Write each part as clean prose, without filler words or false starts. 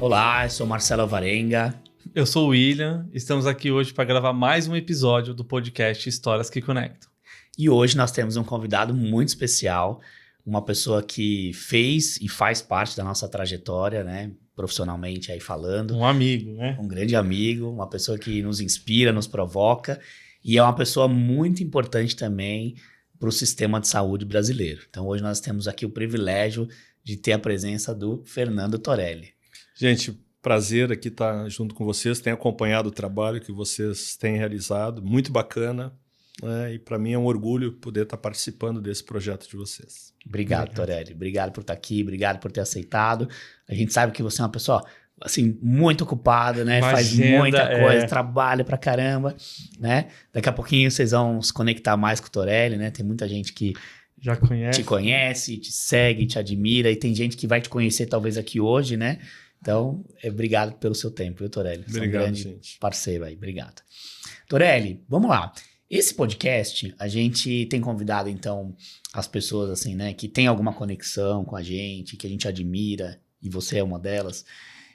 Olá, eu sou Marcelo Alvarenga. Eu sou o William, estamos aqui hoje para gravar mais um episódio do podcast Histórias que Conectam. E hoje nós temos um convidado muito especial, uma pessoa que fez e faz parte da nossa trajetória, né, profissionalmente aí falando. Um amigo, né? Um grande amigo, uma pessoa que nos inspira, nos provoca e é uma pessoa muito importante também para o sistema de saúde brasileiro. Então hoje nós temos aqui o privilégio de ter a presença do Fernando Torelli. Gente, prazer aqui estar junto com vocês, tenho acompanhado o trabalho que vocês têm realizado, muito bacana, né? E para mim é um orgulho poder estar participando desse projeto de vocês. Obrigado, Torelli. Obrigado por estar aqui, obrigado por ter aceitado. A gente sabe que você é uma pessoa, assim, muito ocupada, né? Faz muita coisa, trabalha pra caramba, né? Daqui a pouquinho vocês vão se conectar mais com o Torelli, né? Tem muita gente que já te conhece, te segue, te admira, e tem gente que vai te conhecer talvez aqui hoje, né? Então, obrigado pelo seu tempo, viu, Torelli? Você obrigado, é um grande gente. Parceiro aí, obrigado. Torelli, vamos lá. Esse podcast, a gente tem convidado, então, as pessoas, assim, né, que tem alguma conexão com a gente, que a gente admira, e você é uma delas.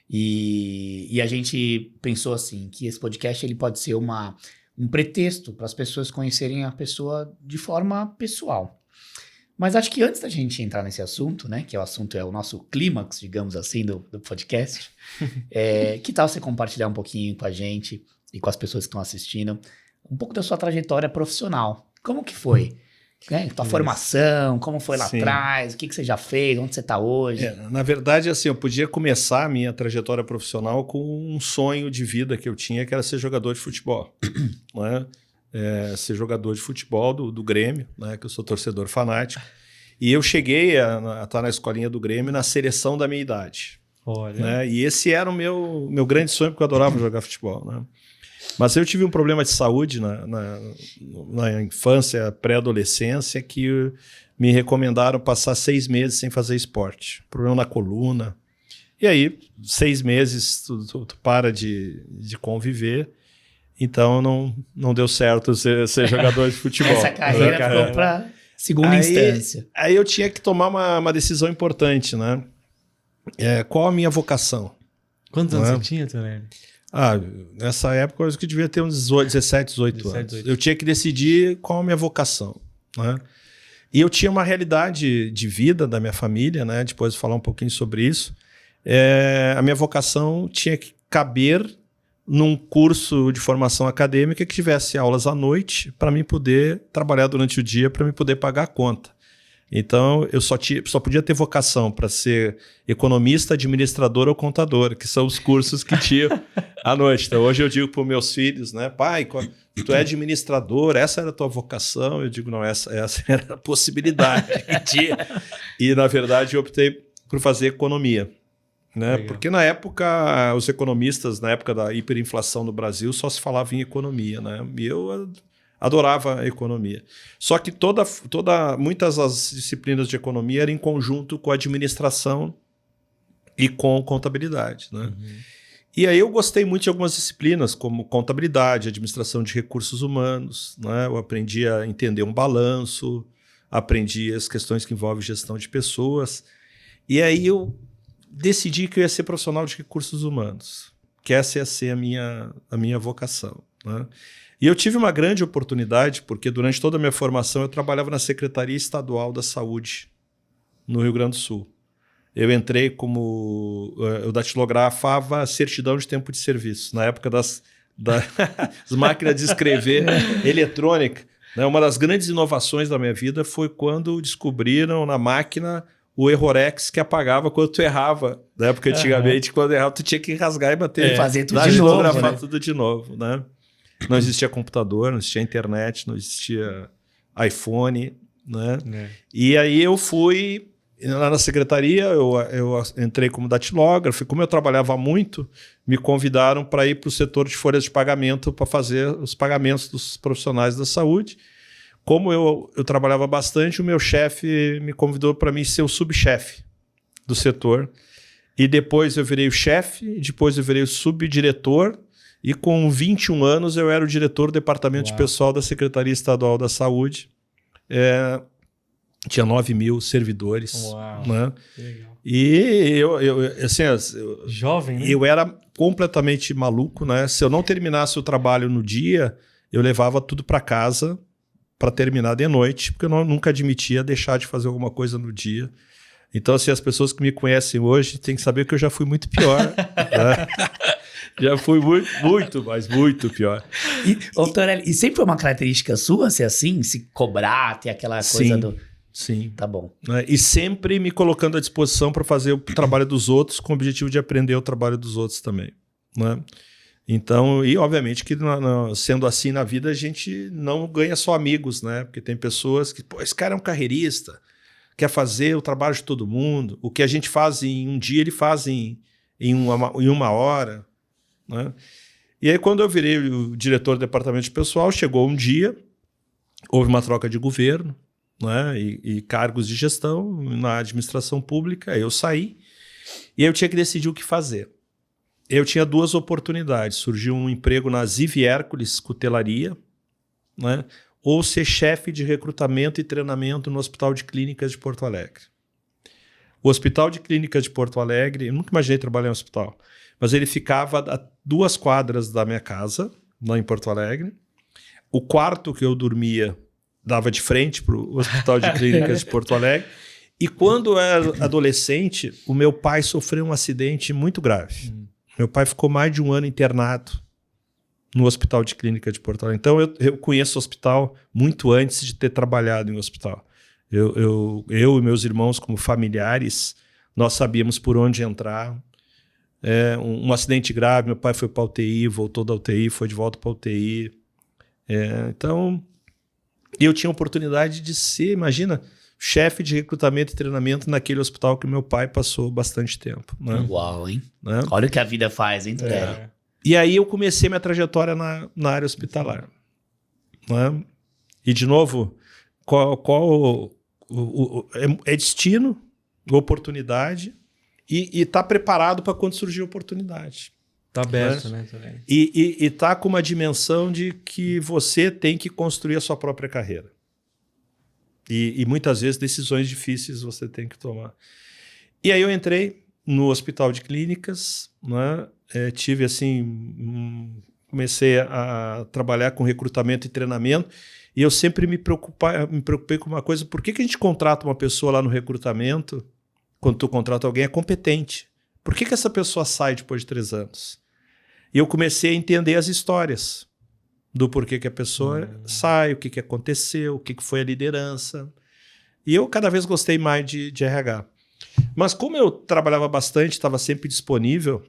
E a gente pensou, assim, que esse podcast ele pode ser um pretexto para as pessoas conhecerem a pessoa de forma pessoal. Mas acho que antes da gente entrar nesse assunto, né, que o assunto é o nosso clímax, digamos assim, do podcast, que tal você compartilhar um pouquinho com a gente e com as pessoas que estão assistindo, um pouco da sua trajetória profissional? Como que foi? Tua formação, como foi lá atrás, o que você já fez, onde você está hoje? Na verdade, assim, eu podia começar a minha trajetória profissional com um sonho de vida que eu tinha, que era ser jogador de futebol, né? Ser jogador de futebol do Grêmio, né, que eu sou torcedor fanático. E eu cheguei a estar na escolinha do Grêmio na seleção da minha idade. Olha. Né? E esse era o meu grande sonho, porque eu adorava jogar futebol. Né? Mas eu tive um problema de saúde na infância, pré-adolescência, que me recomendaram passar 6 meses sem fazer esporte. Problema na coluna. E aí, 6 meses, tu para de conviver. Então, não deu certo ser jogador de futebol. Essa carreira ficou para segunda instância. Aí eu tinha que tomar uma decisão importante, né? Qual a minha vocação? Quantos anos você tinha, Torelli? Nessa época eu acho que devia ter uns 17, 18 anos. Eu tinha que decidir qual a minha vocação, né? E eu tinha uma realidade de vida da minha família, né? Depois de falar um pouquinho sobre isso. A minha vocação tinha que caber num curso de formação acadêmica que tivesse aulas à noite para mim poder trabalhar durante o dia, para mim poder pagar a conta. Então, eu só podia ter vocação para ser economista, administrador ou contador, que são os cursos que tinha à noite. Então, hoje eu digo para os meus filhos, né, pai, tu é administrador, essa era a tua vocação? Eu digo, não, essa era a possibilidade que tinha. E, na verdade, eu optei por fazer economia. Né? Porque na época, os economistas, na época da hiperinflação no Brasil, só se falava em economia, né? E eu adorava a economia. Só que muitas das disciplinas de economia eram em conjunto com a administração e com contabilidade, né? Uhum. E aí eu gostei muito de algumas disciplinas, como contabilidade, administração de recursos humanos, né? Eu aprendi a entender um balanço, aprendi as questões que envolvem gestão de pessoas. E aí eu decidi que eu ia ser profissional de recursos humanos, que essa ia ser a minha vocação, né? E eu tive uma grande oportunidade, porque durante toda a minha formação eu trabalhava na Secretaria Estadual da Saúde, no Rio Grande do Sul. Eu entrei como... eu datilografava a certidão de tempo de serviço, na época das máquinas de escrever eletrônica. Né? Uma das grandes inovações da minha vida foi quando descobriram na máquina o errorex que apagava quando tu errava. Na época, antigamente, quando errava, tu tinha que rasgar e bater. Fazer tudo de novo, né? Tudo de novo, né? Não existia computador, não existia internet, não existia iPhone, né? E aí eu fui lá na secretaria, eu entrei como datilógrafo, e como eu trabalhava muito, me convidaram para ir para o setor de folhas de pagamento para fazer os pagamentos dos profissionais da saúde. Como eu trabalhava bastante, o meu chefe me convidou para mim ser o subchefe do setor. E depois eu virei o chefe, depois eu virei o subdiretor, e com 21 anos eu era o diretor do departamento de pessoal da Secretaria Estadual da Saúde. Tinha 9 mil servidores. Uau, né? Que legal. E assim, Jovem, né? eu era completamente maluco, né? Se eu não terminasse o trabalho no dia, eu levava tudo para casa para terminar de noite, porque eu nunca admitia deixar de fazer alguma coisa no dia. Então, assim, as pessoas que me conhecem hoje têm que saber que eu já fui muito pior. Né? Já fui muito, mas muito pior. Torelli, e sempre foi uma característica sua ser assim? Se cobrar, ter aquela coisa do... Sim. Tá bom. Né? E sempre me colocando à disposição para fazer o trabalho dos outros com o objetivo de aprender o trabalho dos outros também. Né? Então, e obviamente que sendo assim na vida, a gente não ganha só amigos, né? Porque tem pessoas que, pô, esse cara é um carreirista, quer fazer o trabalho de todo mundo. O que a gente faz em um dia, ele faz em uma hora. Né? E aí, quando eu virei o diretor do departamento de pessoal, chegou um dia, houve uma troca de governo, né? E cargos de gestão na administração pública, eu saí e aí eu tinha que decidir o que fazer. Eu tinha 2 oportunidades. Surgiu um emprego na Ziv Hércules Cutelaria, né? Ou ser chefe de recrutamento e treinamento no Hospital de Clínicas de Porto Alegre. O Hospital de Clínicas de Porto Alegre, eu nunca imaginei trabalhar em um hospital, mas ele ficava a 2 quadras da minha casa, lá em Porto Alegre. O quarto que eu dormia dava de frente para o Hospital de Clínicas de Porto Alegre. E quando eu era adolescente, o meu pai sofreu um acidente muito grave. Meu pai ficou mais de 1 ano internado no Hospital de Clínica de Porto Alegre. Então, eu conheço o hospital muito antes de ter trabalhado em um hospital. Eu e meus irmãos, como familiares, nós sabíamos por onde entrar. Um acidente grave, meu pai foi para a UTI, voltou da UTI, foi de volta para a UTI. Então, eu tinha a oportunidade de ser, imagina, chefe de recrutamento e treinamento naquele hospital que meu pai passou bastante tempo. Né? Uau, hein? Né? Olha o que a vida faz, hein, Torelli? E aí eu comecei minha trajetória na área hospitalar. Né? E, de novo, é destino, oportunidade, e estar preparado para quando surgir a oportunidade. Tá aberto, né, Torelli? E tá com uma dimensão de que você tem que construir a sua própria carreira. E muitas vezes decisões difíceis você tem que tomar. E aí eu entrei no Hospital de Clínicas, né? Tive assim, comecei a trabalhar com recrutamento e treinamento, e eu sempre me preocupei com uma coisa: por que a gente contrata uma pessoa lá no recrutamento, quando tu contrata alguém, é competente? Por que essa pessoa sai depois de 3 anos? E eu comecei a entender as histórias do porquê que a pessoa sai, o que aconteceu, o que foi a liderança. E eu cada vez gostei mais de RH. Mas como eu trabalhava bastante, estava sempre disponível,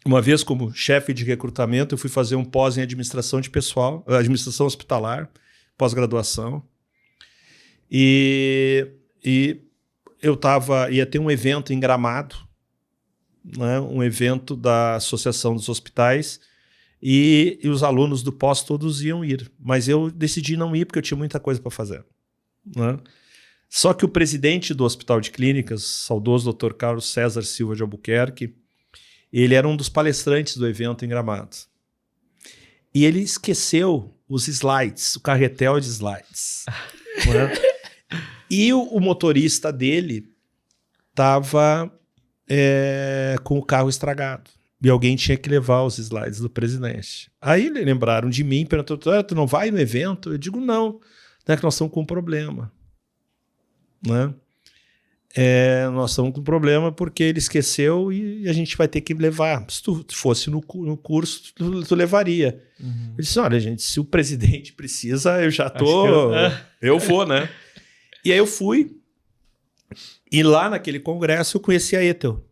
uma vez como chefe de recrutamento, eu fui fazer um pós em administração de pessoal, administração hospitalar, pós-graduação. E eu ia ter um evento em Gramado, né, um evento da Associação dos Hospitais, e os alunos do pós todos iam ir. Mas eu decidi não ir porque eu tinha muita coisa para fazer. Né? Só que o presidente do Hospital de Clínicas, saudoso Dr. Carlos César Silva de Albuquerque, ele era um dos palestrantes do evento em Gramado. E ele esqueceu os slides, o carretel de slides. Né? E o motorista dele estava com o carro estragado. E alguém tinha que levar os slides do presidente. Aí lembraram de mim, perguntaram: tu não vai no evento? Eu digo: não, é que nós estamos com um problema. Né? Nós estamos com um problema porque ele esqueceu e a gente vai ter que levar. Se tu fosse no curso, tu levaria. Uhum. Ele disse: olha, gente, se o presidente precisa, eu já tô... Eu vou, né? E aí eu fui. E lá naquele congresso eu conheci a Ethel.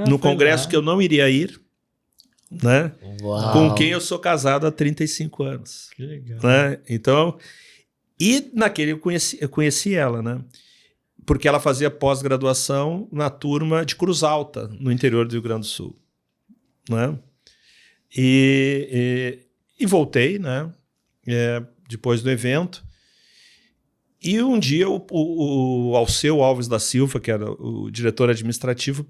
No congresso que eu não iria ir, né? Uau. Com quem eu sou casado há 35 anos. Que legal. Né? Então, e naquele eu conheci ela, né? Porque ela fazia pós-graduação na turma de Cruz Alta, no interior do Rio Grande do Sul. Né? E voltei, né? Depois do evento. E um dia o Alceu Alves da Silva, que era o diretor administrativo,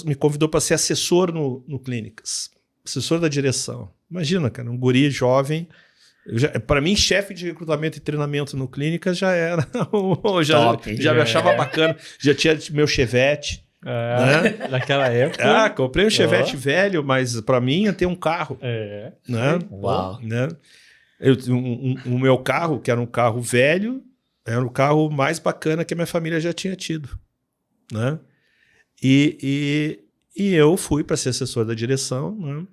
me convidou para ser assessor no Clínicas. Assessor da direção. Imagina, cara, um guri jovem, Para mim, chefe de recrutamento e treinamento no Clínicas já era. Já me achava bacana. Já tinha meu Chevette. Né? Naquela época. Comprei um Chevette velho, mas para mim ia ter um carro. Né? Uau. Né? O meu carro, que era um carro velho, era o carro mais bacana que a minha família já tinha tido. Né? E eu fui para ser assessor da direção, né?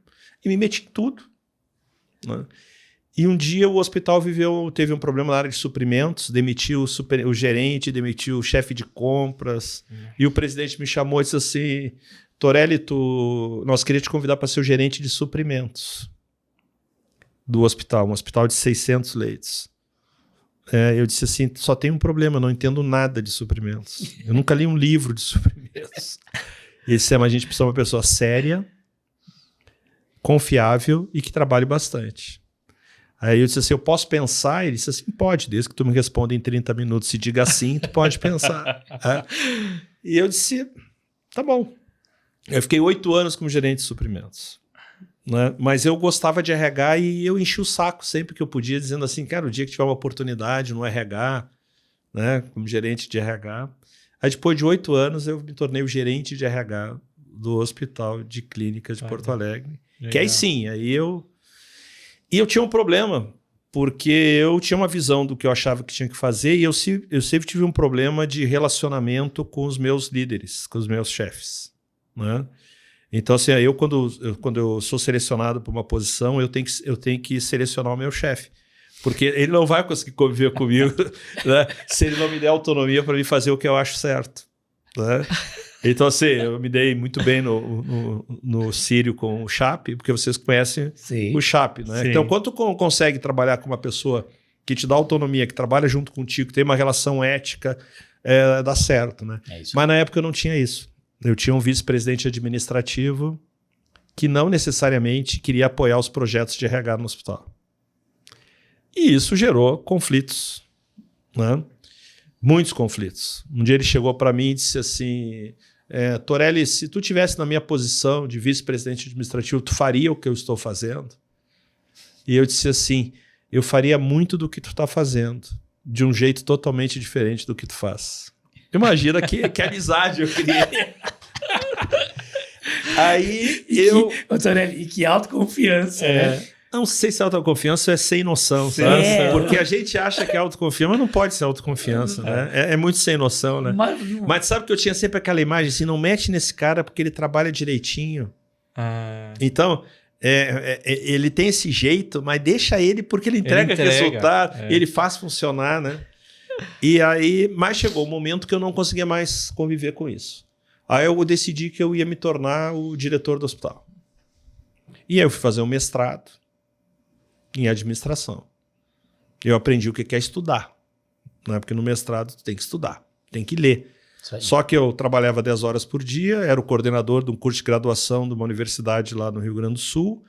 E me meti em tudo. Né? E um dia o hospital teve um problema na área de suprimentos, demitiu o gerente, demitiu o chefe de compras, e o presidente me chamou e disse assim, Torelli, nós queríamos te convidar para ser o gerente de suprimentos do hospital, um hospital de 600 leitos. Eu disse assim, só tem um problema, eu não entendo nada de suprimentos. Eu nunca li um livro de suprimentos. E disse, mas a gente precisa de uma pessoa séria, confiável e que trabalhe bastante. Aí eu disse assim, eu posso pensar? Ele disse assim, pode, desde que tu me responda em 30 minutos. Se diga sim, tu pode pensar. E eu disse, tá bom. Eu fiquei 8 anos como gerente de suprimentos. Né? Mas eu gostava de RH e eu enchi o saco sempre que eu podia, dizendo assim, cara, o dia que tiver uma oportunidade no RH, né, como gerente de RH. Aí depois de 8 anos eu me tornei o gerente de RH do Hospital de Clínicas de Porto Alegre. Legal. Que aí sim, E eu tinha um problema, porque eu tinha uma visão do que eu achava que tinha que fazer e eu sempre tive um problema de relacionamento com os meus líderes, com os meus chefes. Né? Então, assim, quando eu sou selecionado para uma posição, eu tenho que selecionar o meu chefe. Porque ele não vai conseguir conviver comigo né, se ele não me der autonomia para me fazer o que eu acho certo. Né? Então, assim, eu me dei muito bem no Sírio com o Chape, porque vocês conhecem o Chape, né? Sim. Então, quando tu consegue trabalhar com uma pessoa que te dá autonomia, que trabalha junto contigo, que tem uma relação ética, dá certo, né? Mas na época eu não tinha isso. Eu tinha um vice-presidente administrativo que não necessariamente queria apoiar os projetos de RH no hospital. E isso gerou conflitos, né? Muitos conflitos. Um dia ele chegou para mim e disse assim... Torelli, se tu tivesse na minha posição de vice-presidente administrativo, tu faria o que eu estou fazendo? E eu disse assim, eu faria muito do que tu está fazendo, de um jeito totalmente diferente do que tu faz. Imagina que amizade eu queria. Aí eu... Torelli, e que autoconfiança, né? Não sei se autoconfiança é sem noção, sabe? Porque a gente acha que é autoconfiança, mas não pode ser autoconfiança, né? É muito sem noção, né? Mas sabe que eu tinha sempre aquela imagem assim, não mete nesse cara porque ele trabalha direitinho. Então, ele tem esse jeito, mas deixa ele porque ele entrega resultado, ele faz funcionar, né? E aí, mas chegou o momento que eu não conseguia mais conviver com isso. Aí eu decidi que eu ia me tornar o diretor do hospital. E aí eu fui fazer um mestrado em administração. Eu aprendi o que é estudar. Não é porque no mestrado tu tem que estudar, tem que ler. Só que eu trabalhava 10 horas por dia, era o coordenador de um curso de graduação de uma universidade lá no Rio Grande do Sul.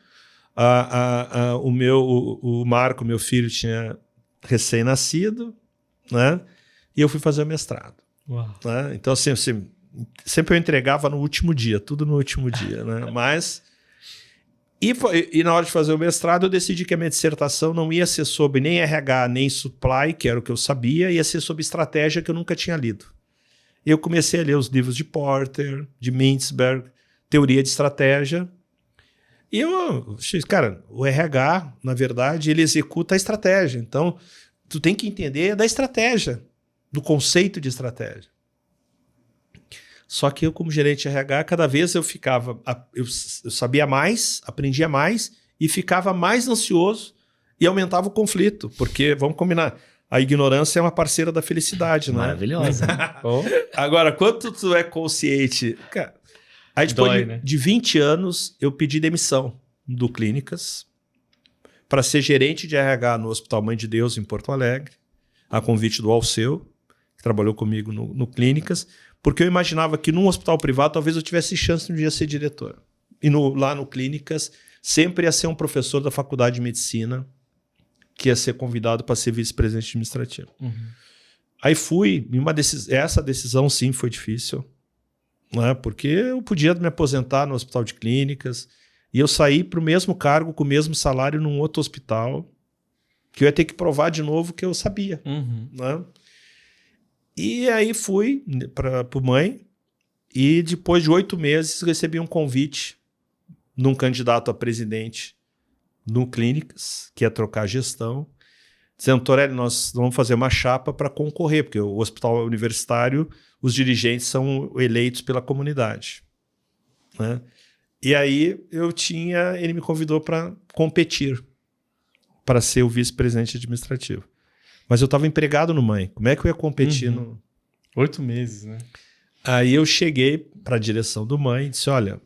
O Marco, meu filho, tinha recém-nascido, né? E eu fui fazer o mestrado. Né? Então, assim, sempre eu entregava no último dia, tudo no último dia, né? Mas... E na hora de fazer o mestrado, eu decidi que a minha dissertação não ia ser sobre nem RH, nem supply, que era o que eu sabia, ia ser sobre estratégia que eu nunca tinha lido. Eu comecei a ler os livros de Porter, de Mintzberg, teoria de estratégia. E eu, cara, o RH, na verdade, ele executa a estratégia. Então, tu tem que entender da estratégia, do conceito de estratégia. Só que eu, como gerente de RH, cada vez eu sabia mais, aprendia mais e ficava mais ansioso e aumentava o conflito. Porque, vamos combinar, a ignorância é uma parceira da felicidade, né? Maravilhosa. Agora, quando tu é consciente... Cara, aí depois de 20 anos, eu pedi demissão do Clínicas para ser gerente de RH no Hospital Mãe de Deus, em Porto Alegre, a convite do Alceu, que trabalhou comigo no Clínicas, porque eu imaginava que num hospital privado talvez eu tivesse chance de um dia ser diretor. E lá no Clínicas sempre ia ser um professor da faculdade de medicina que ia ser convidado para ser vice-presidente administrativo. Aí fui, essa decisão sim foi difícil, né? Porque eu podia me aposentar no Hospital de Clínicas e eu saí para o mesmo cargo, com o mesmo salário num outro hospital, que eu ia ter que provar de novo que eu sabia. Né? E aí fui para o Mãe e depois de 8 meses recebi um convite de um candidato a presidente no Clínicas, que ia trocar a gestão, dizendo, Torelli, nós vamos fazer uma chapa para concorrer, porque o hospital universitário, os dirigentes são eleitos pela comunidade. Né? E aí ele me convidou para competir, para ser o vice-presidente administrativo. Mas eu estava empregado no Mãe. Como é que eu ia competir? 8 meses, né? Aí eu cheguei para a direção do Mãe e disse, olha,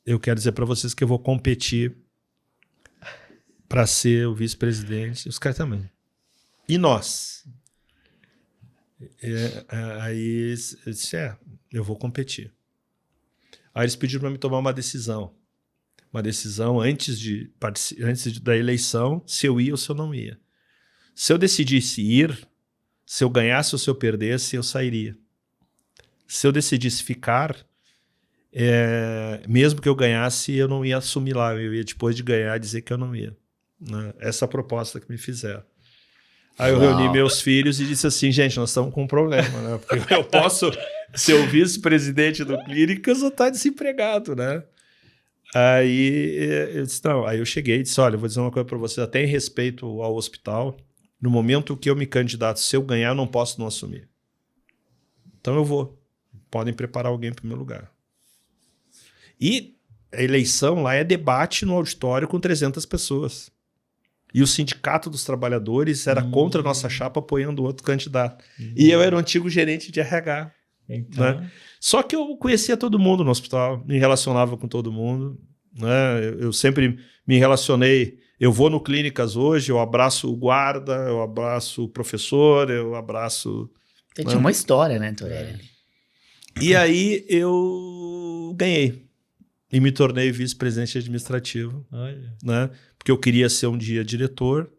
eu quero dizer para vocês que eu vou competir para ser o vice-presidente. Os caras também. E nós? Aí eu disse, eu vou competir. Aí eles pediram para me tomar uma decisão. Uma decisão antes da eleição, se eu ia ou se eu não ia. Se eu decidisse ir, se eu ganhasse ou se eu perdesse, eu sairia. Se eu decidisse ficar, mesmo que eu ganhasse, eu não ia assumir lá. Eu ia, depois de ganhar, dizer que eu não ia. Né? Essa é a proposta que me fizeram. Aí eu reuni meus filhos e disse assim, gente, nós estamos com um problema, né? Porque eu posso ser o vice-presidente do Clínicas ou estar desempregado, né? Aí eu disse, não. Aí eu cheguei e disse, olha, eu vou dizer uma coisa para vocês, até em respeito ao hospital, no momento que eu me candidato, se eu ganhar, eu não posso não assumir. Então eu vou. Podem preparar alguém para o meu lugar. E a eleição lá é debate no auditório com 300 pessoas. E o Sindicato dos Trabalhadores era contra a nossa chapa, apoiando outro candidato. E eu era o antigo gerente de RH. Então... Né? Só que eu conhecia todo mundo no hospital, me relacionava com todo mundo. Né? Eu sempre me relacionei. Eu vou no Clínicas hoje, eu abraço o guarda, eu abraço o professor, eu abraço... Você tinha uma história, né, Torelli? E aí eu ganhei. E me tornei vice-presidente administrativo. Né? Porque eu queria ser um dia diretor,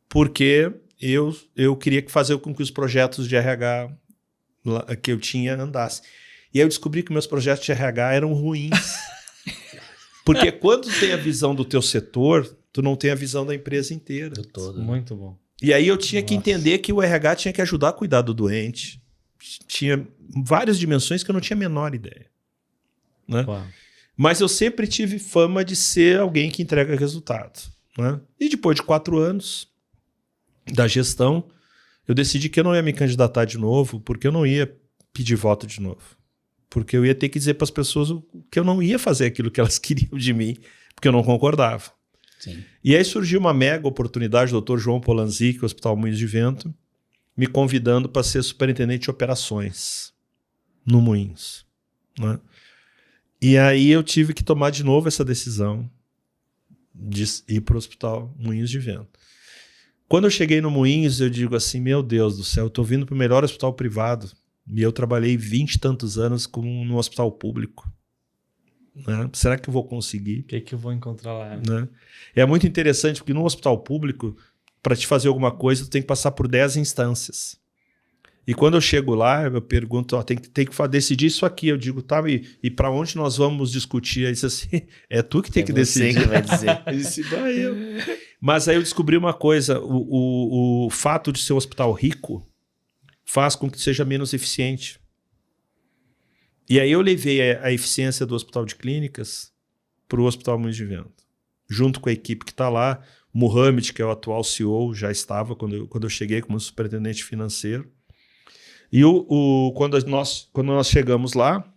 porque eu queria fazer com que os projetos de RH que eu tinha andassem. E aí eu descobri que meus projetos de RH eram ruins. Porque quando tu tem a visão do teu setor, tu não tem a visão da empresa inteira. Do todo. Muito bom. E aí eu tinha que entender que o RH tinha que ajudar a cuidar do doente. Tinha várias dimensões que eu não tinha a menor ideia. Né? Mas eu sempre tive fama de ser alguém que entrega resultado. Né? E depois de 4 anos da gestão, eu decidi que eu não ia me candidatar de novo, porque eu não ia pedir voto de novo. Porque eu ia ter que dizer para as pessoas que eu não ia fazer aquilo que elas queriam de mim, porque eu não concordava. Sim. E aí surgiu uma mega oportunidade, o Dr. João Polanzik, Hospital Moinhos de Vento, me convidando para ser superintendente de operações no Moinhos. Né? E aí eu tive que tomar de novo essa decisão de ir para o Hospital Moinhos de Vento. Quando eu cheguei no Moinhos, eu digo assim, meu Deus do céu, eu estou vindo para o melhor hospital privado. E eu trabalhei 20 e tantos anos no hospital público. Né? Será que eu vou conseguir? O que eu vou encontrar lá? Né? É muito interessante, porque no hospital público, para te fazer alguma coisa, tu tem que passar por 10 instâncias. E quando eu chego lá, eu pergunto, tem que decidir isso aqui. Eu digo, tá, e para onde nós vamos discutir? Aí disse assim, é tu que tem que decidir. Você que vai dizer. Eu disse, eu. Mas aí eu descobri uma coisa, o fato de ser um hospital rico faz com que seja menos eficiente. E aí eu levei a eficiência do Hospital de Clínicas para o Hospital Moinhos de Vento, junto com a equipe que está lá. O Mohamed, que é o atual CEO, já estava quando eu cheguei como superintendente financeiro. E quando nós chegamos lá,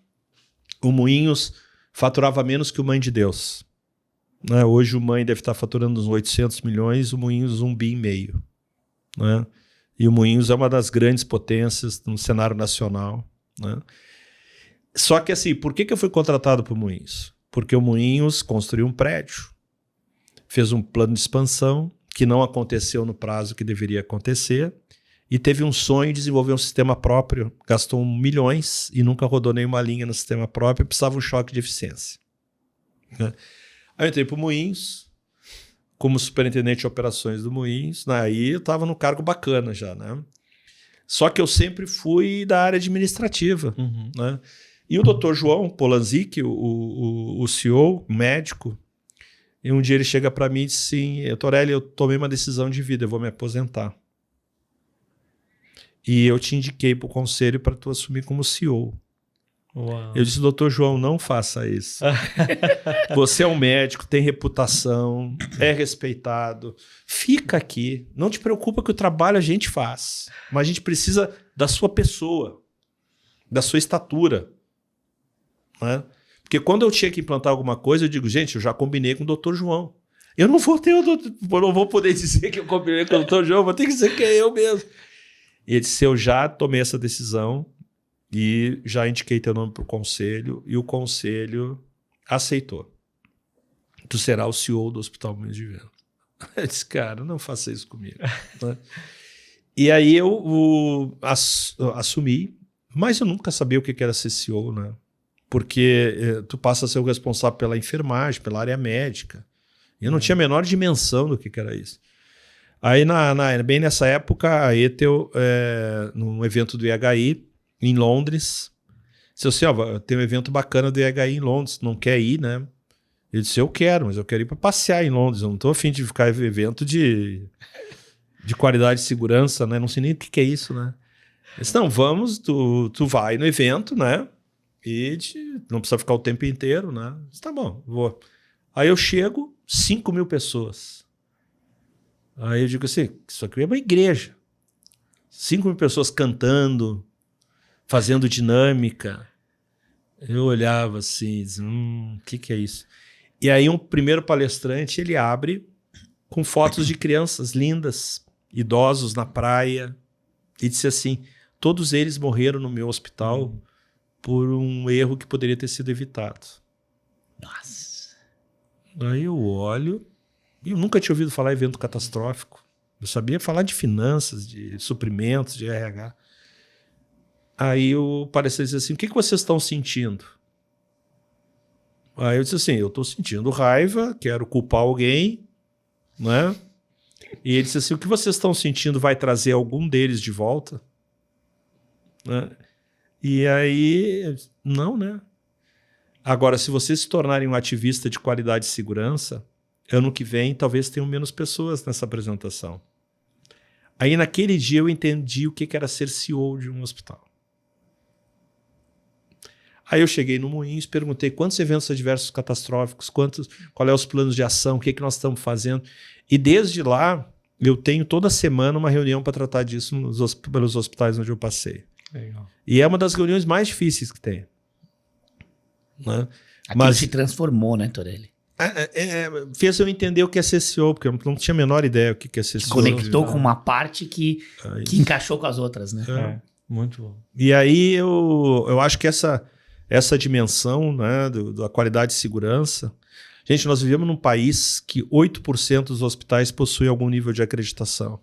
o Moinhos faturava menos que o Mãe de Deus. Né? Hoje o Mãe deve estar faturando uns 800 milhões, o Moinhos 1,5 bilhão. Né? E o Moinhos é uma das grandes potências no cenário nacional. Né? Só que assim, por que eu fui contratado para o Moinhos? Porque o Moinhos construiu um prédio, fez um plano de expansão que não aconteceu no prazo que deveria acontecer e teve um sonho de desenvolver um sistema próprio, gastou milhões e nunca rodou nenhuma linha no sistema próprio, precisava um choque de eficiência. Né? Aí eu entrei para o Moinhos, como superintendente de operações do Moinhos, né? Aí eu estava no cargo bacana já, né? Só que eu sempre fui da área administrativa, né? E o Dr. João Polanzik, o CEO, o médico, E um dia ele chega para mim e diz assim, Torelli, eu tomei uma decisão de vida, eu vou me aposentar. E eu te indiquei para o conselho para tu assumir como CEO. Uau. Eu disse, doutor João, não faça isso. Você é um médico, tem reputação, é respeitado. Fica aqui. Não te preocupa que o trabalho a gente faz. Mas a gente precisa da sua pessoa, da sua estatura. Né? Porque quando eu tinha que implantar alguma coisa, eu digo, gente, eu já combinei com o doutor João. Eu não vou poder dizer que eu combinei com o doutor João, vou ter que dizer que é eu mesmo. E ele disse, eu já tomei essa decisão e já indiquei teu nome para o conselho e o conselho aceitou. Tu será o CEO do Hospital Moinhos de Vento. Eu disse, cara, não faça isso comigo. Né? E aí eu assumi, mas eu nunca sabia o que era ser CEO, né? Porque tu passa a ser o responsável pela enfermagem, pela área médica. E eu não tinha a menor dimensão do que era isso. Aí, bem nessa época, a Ethel, num evento do IHI, em Londres, disse assim, tem um evento bacana do IHI em Londres, não quer ir, né? Eu disse, eu quero, mas eu quero ir para passear em Londres, eu não estou a fim de ficar em evento de qualidade e segurança, né? Não sei nem o que é isso, né? Eu disse, não, vamos, tu vai no evento, né? E não precisa ficar o tempo inteiro, né? Eu disse, tá bom, vou. Aí eu chego, 5.000 pessoas. Aí eu digo assim, isso aqui é uma igreja. 5.000 pessoas cantando, fazendo dinâmica. Eu olhava assim, o que é isso? E aí um primeiro palestrante, ele abre com fotos de crianças lindas, idosos na praia, e disse assim, todos eles morreram no meu hospital por um erro que poderia ter sido evitado. Nossa. Aí eu olho, e eu nunca tinha ouvido falar em evento catastrófico. Eu sabia falar de finanças, de suprimentos, de RH. Aí o palestrante disse assim, o que vocês estão sentindo? Aí eu disse assim, eu estou sentindo raiva, quero culpar alguém, né? E ele disse assim, o que vocês estão sentindo vai trazer algum deles de volta? Né? E aí, não, né? Agora, se vocês se tornarem um ativista de qualidade e segurança, ano que vem talvez tenham menos pessoas nessa apresentação. Aí naquele dia eu entendi o que era ser CEO de um hospital. Aí eu cheguei no Moinhos, perguntei quantos eventos adversos catastróficos, qual é os planos de ação, o que nós estamos fazendo. E desde lá eu tenho toda semana uma reunião para tratar disso pelos hospitais onde eu passei. Legal. E é uma das reuniões mais difíceis que tem. Né? Aquilo se transformou, né, Torelli? Fez eu entender o que é ser CEO, porque eu não tinha a menor ideia o que é ser CEO. Conectou com uma parte que encaixou com as outras, né? Muito bom. E aí eu acho que essa dimensão, né, da qualidade e segurança... Gente, nós vivemos num país que 8% dos hospitais possuem algum nível de acreditação.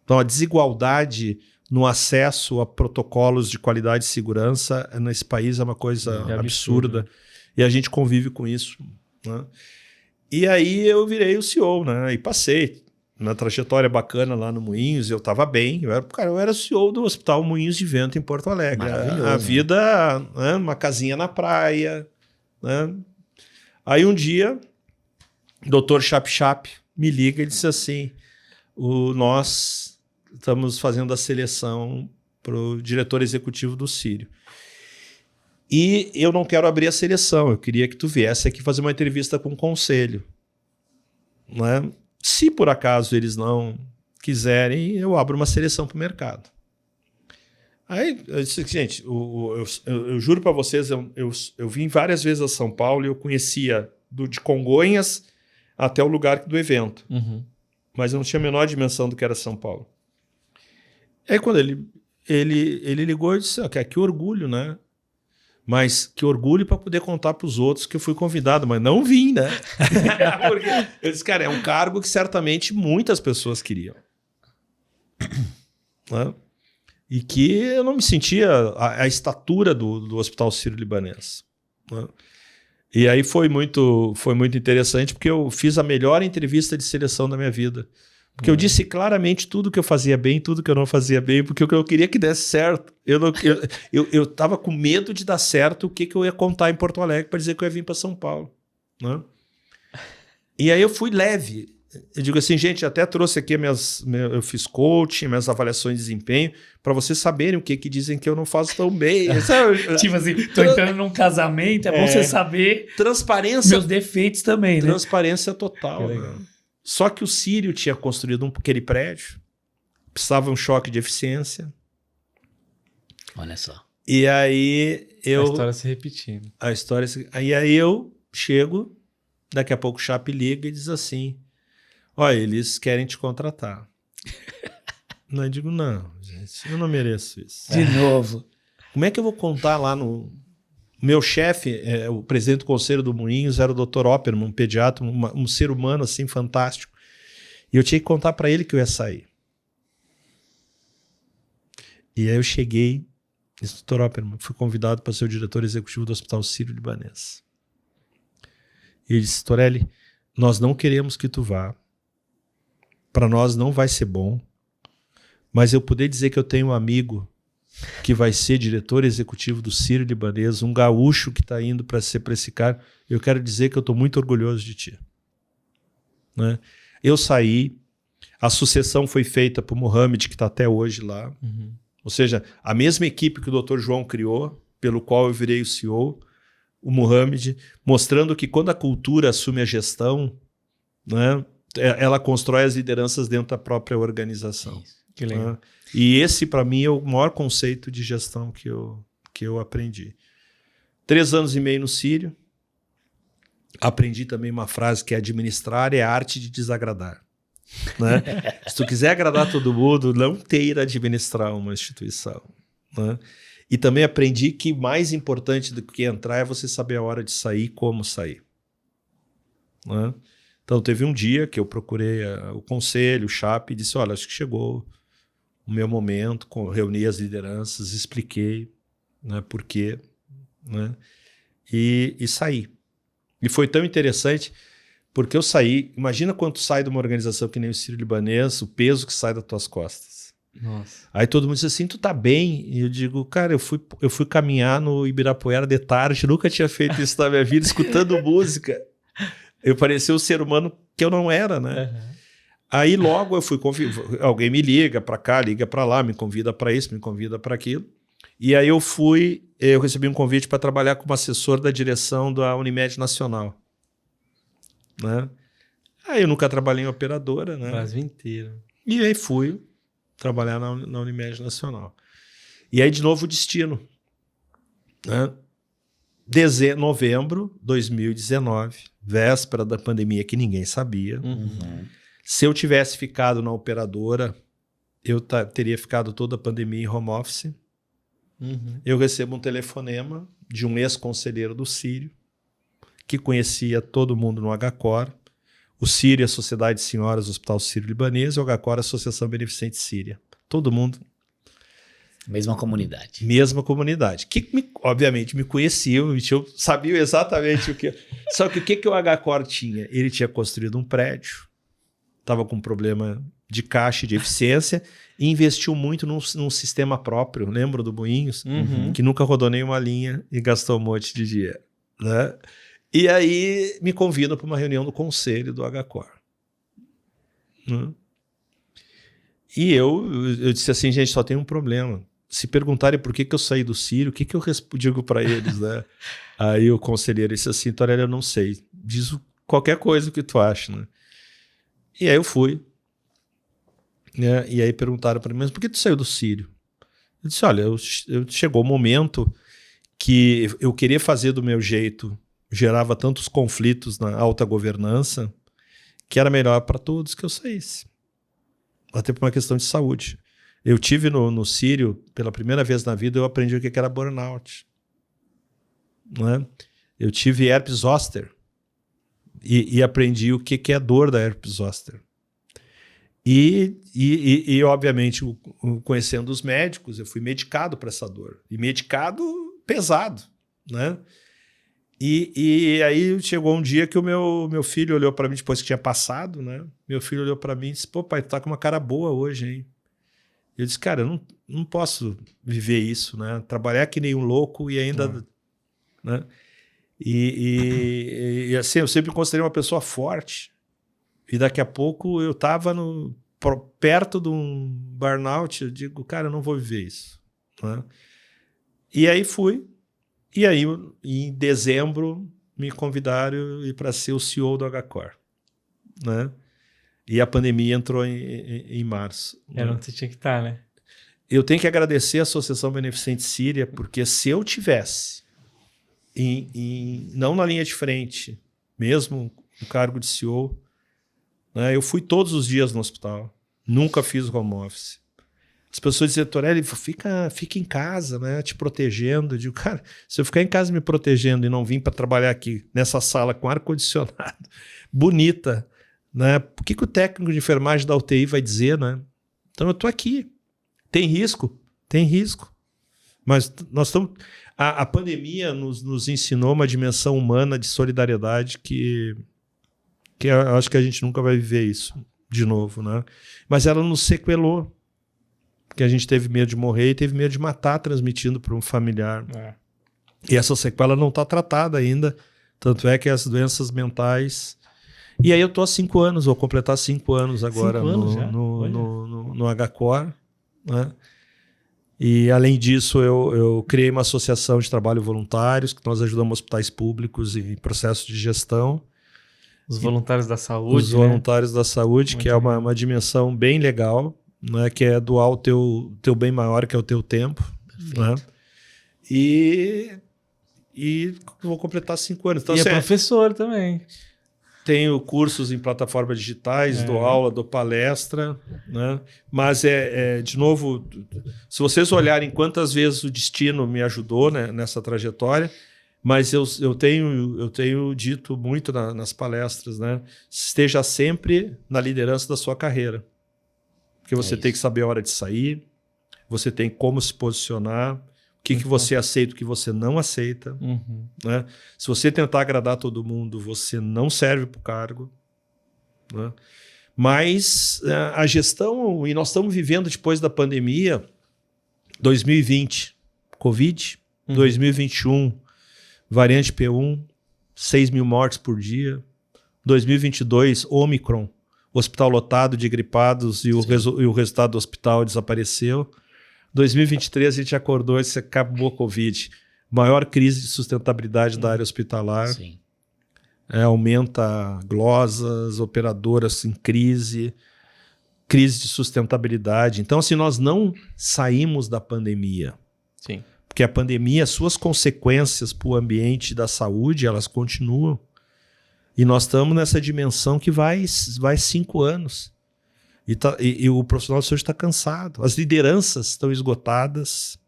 Então a desigualdade no acesso a protocolos de qualidade e segurança nesse país é uma coisa absurda. E a gente convive com isso. Né? E aí eu virei o CEO, né? E passei na trajetória bacana lá no Moinhos, eu estava bem. Eu era o CEO do Hospital Moinhos de Vento em Porto Alegre. A vida, né? Uma casinha na praia. Né? Aí um dia, o doutor Chap me liga e disse assim, nós estamos fazendo a seleção para o diretor executivo do Sírio. E eu não quero abrir a seleção, eu queria que tu viesse aqui fazer uma entrevista com o conselho. Né? Se por acaso eles não quiserem, eu abro uma seleção para o mercado. Aí eu disse, gente, eu juro para vocês, eu vim várias vezes a São Paulo e eu conhecia de Congonhas até o lugar do evento. Uhum. Mas eu não tinha a menor dimensão do que era São Paulo. Aí quando ele ligou e disse, que orgulho, né? Mas que orgulho para poder contar para os outros que eu fui convidado, mas não vim, né? Porque eu disse, cara, é um cargo que certamente muitas pessoas queriam. Né? E que eu não me sentia a estatura do Hospital Sírio-Libanês. Né? E aí foi muito interessante, porque eu fiz a melhor entrevista de seleção da minha vida. Porque eu disse claramente tudo que eu fazia bem, tudo que eu não fazia bem, porque eu queria que desse certo. Eu estava com medo de dar certo o que eu ia contar em Porto Alegre para dizer que eu ia vir para São Paulo. Né? E aí eu fui leve. Eu digo assim, gente, até trouxe aqui eu fiz coaching, minhas avaliações de desempenho, para vocês saberem o que dizem que eu não faço tão bem. Tipo assim, tô entrando num casamento, é bom você saber transparência, meus defeitos também, né? Transparência total. Né? Só que o Círio tinha construído aquele prédio, precisava um choque de eficiência. Olha só. E aí a história se repetindo. E aí eu chego, daqui a pouco o Chape liga e diz assim, olha, eles querem te contratar. Não, eu digo, não, gente, eu não mereço isso. De novo. Como é que eu vou contar lá no... Meu chefe, o presidente do conselho do Moinhos, era o Dr. Opperman, um pediatra, um ser humano assim fantástico. E eu tinha que contar para ele que eu ia sair. E aí eu cheguei, disse, Dr. Opperman, fui convidado para ser o diretor executivo do Hospital Sírio-Libanês. E ele disse, Torelli, nós não queremos que tu vá. Para nós não vai ser bom, mas eu poder dizer que eu tenho um amigo que vai ser diretor executivo do Sírio-Libanês, um gaúcho que está indo para ser para esse cara, eu quero dizer que eu estou muito orgulhoso de ti. Né? Eu saí, a sucessão foi feita por Mohamed, que está até hoje lá, ou seja, a mesma equipe que o Dr. João criou, pelo qual eu virei o CEO, o Mohamed, mostrando que quando a cultura assume a gestão, né, ela constrói as lideranças dentro da própria organização. Isso. Que legal. Né? E esse, para mim, é o maior conceito de gestão que eu aprendi. 3 anos e meio no Sírio. Aprendi também uma frase que é administrar é a arte de desagradar. Né? Se tu quiser agradar todo mundo, não ter administrar uma instituição. Né? E também aprendi que mais importante do que entrar é você saber a hora de sair e como sair. Né? Então, teve um dia que eu procurei o conselho, o Chape, e disse, olha, acho que chegou o meu momento, reuni as lideranças, expliquei, né, por quê, né, e saí. E foi tão interessante, porque eu saí, imagina quando tu sai de uma organização que nem o Sírio-Libanês, o peso que sai das tuas costas. Nossa. Aí todo mundo diz assim, tu tá bem? E eu digo, cara, eu fui caminhar no Ibirapuera de tarde, nunca tinha feito isso na minha vida, escutando música. Eu parecia um ser humano que eu não era, né? Uhum. Aí logo eu fui alguém me liga para cá, liga para lá, me convida para isso, me convida para aquilo. E aí eu recebi um convite para trabalhar como assessor da direção da Unimed Nacional. Né? Aí eu nunca trabalhei em operadora, né? Brasil inteiro. E aí fui trabalhar na Unimed Nacional. E aí de novo o destino. Né? Novembro de 2019, véspera da pandemia que ninguém sabia. Uhum. Se eu tivesse ficado na operadora, eu teria ficado toda a pandemia em home office. Uhum. Eu recebo um telefonema de um ex-conselheiro do Sírio, que conhecia todo mundo no HCOR. O Sírio é a Sociedade de Senhoras do Hospital Sírio-Libanês e o HCOR é a Associação Beneficente Síria. Todo mundo. Mesma comunidade. Mesma comunidade. Que, obviamente, me conheciam, sabiam exatamente o que... Só que o que o HCOR tinha? Ele tinha construído um prédio, estava com problema de caixa e de eficiência e investiu muito num sistema próprio. Lembra do Moinhos? Uhum. Que nunca rodou nenhuma linha e gastou um monte de dinheiro. Né? E aí me convidam para uma reunião do conselho do HCOR. Né? E eu disse assim, gente, só tem um problema. Se perguntarem por que eu saí do Sírio, o que eu digo para eles, né? Aí o conselheiro disse assim, Torelli, eu não sei. Diz qualquer coisa que tu acha, né? E aí eu fui. Né? E aí perguntaram para mim, mas por que tu saiu do Sírio? Eu disse, olha, chegou o momento que eu queria fazer do meu jeito, gerava tantos conflitos na alta governança, que era melhor para todos que eu saísse. Até por uma questão de saúde. Eu tive no Sírio, pela primeira vez na vida, eu aprendi o que era burnout. Né? Eu tive herpes zoster e aprendi o que é a dor da herpes zoster. E obviamente, conhecendo os médicos, eu fui medicado para essa dor. E medicado pesado. Né? E aí chegou um dia que o meu filho olhou para mim, depois que tinha passado, né? Meu filho olhou para mim e disse, pô, pai, tu tá com uma cara boa hoje, hein? Eu disse, cara, eu não posso viver isso, né? Trabalhar que nem um louco e ainda... Né? E assim, eu sempre me considerei uma pessoa forte. E daqui a pouco eu estava perto de um burnout. Eu digo, cara, eu não vou viver isso. Né? E aí fui. E aí, em dezembro, me convidaram para ser o CEO do HCore. Né? E a pandemia entrou em março. Era onde você tinha que estar, né? Eu tenho que agradecer a Associação Beneficente Síria, porque se eu tivesse, não na linha de frente, mesmo no cargo de CEO, né, eu fui todos os dias no hospital, nunca fiz home office. As pessoas dizem, Torelli, fica em casa, né, te protegendo. Eu digo, cara, se eu ficar em casa me protegendo e não vim para trabalhar aqui nessa sala com ar-condicionado, bonita, né, o que o técnico de enfermagem da UTI vai dizer, né? Então eu estou aqui. Tem risco? Tem risco. Mas nós estamos... A pandemia nos ensinou uma dimensão humana de solidariedade que eu acho que a gente nunca vai viver isso de novo, né? Mas ela nos sequelou. Porque a gente teve medo de morrer e teve medo de matar transmitindo para um familiar. E essa sequela não está tratada ainda. Tanto é que as doenças mentais... E aí eu estou há 5 anos, vou completar 5 anos agora no HCore. Né? E além disso eu criei uma associação de trabalho voluntários que nós ajudamos hospitais públicos em processo de gestão. Os voluntários da saúde. Os voluntários da saúde, que é uma dimensão bem legal, né? Que é doar o teu bem maior, que é o teu tempo. Né? E vou completar 5 anos. Então, e é professor também. Tenho cursos em plataformas digitais, dou aula, dou palestra, né? Mas de novo, se vocês olharem quantas vezes o destino me ajudou, né, nessa trajetória, mas eu tenho dito muito nas palestras, né? Esteja sempre na liderança da sua carreira. Porque você tem que saber a hora de sair, você tem como se posicionar, o que você aceita, o que você não aceita. Né? Se você tentar agradar todo mundo, você não serve para o cargo. Né? Mas a gestão, e nós estamos vivendo depois da pandemia, 2020, Covid, 2021, variante P1, 6 mil mortes por dia, 2022, Omicron, hospital lotado de gripados e o resultado do hospital desapareceu. 2023 a gente acordou e disse, acabou a Covid. Maior crise de sustentabilidade da área hospitalar. Sim. Aumenta glosas, operadoras em crise de sustentabilidade. Então, assim, nós não saímos da pandemia. Sim. Porque a pandemia, suas consequências para o ambiente da saúde, elas continuam. E nós estamos nessa dimensão que vai 5 anos. E o profissional de saúde está cansado. As lideranças estão esgotadas.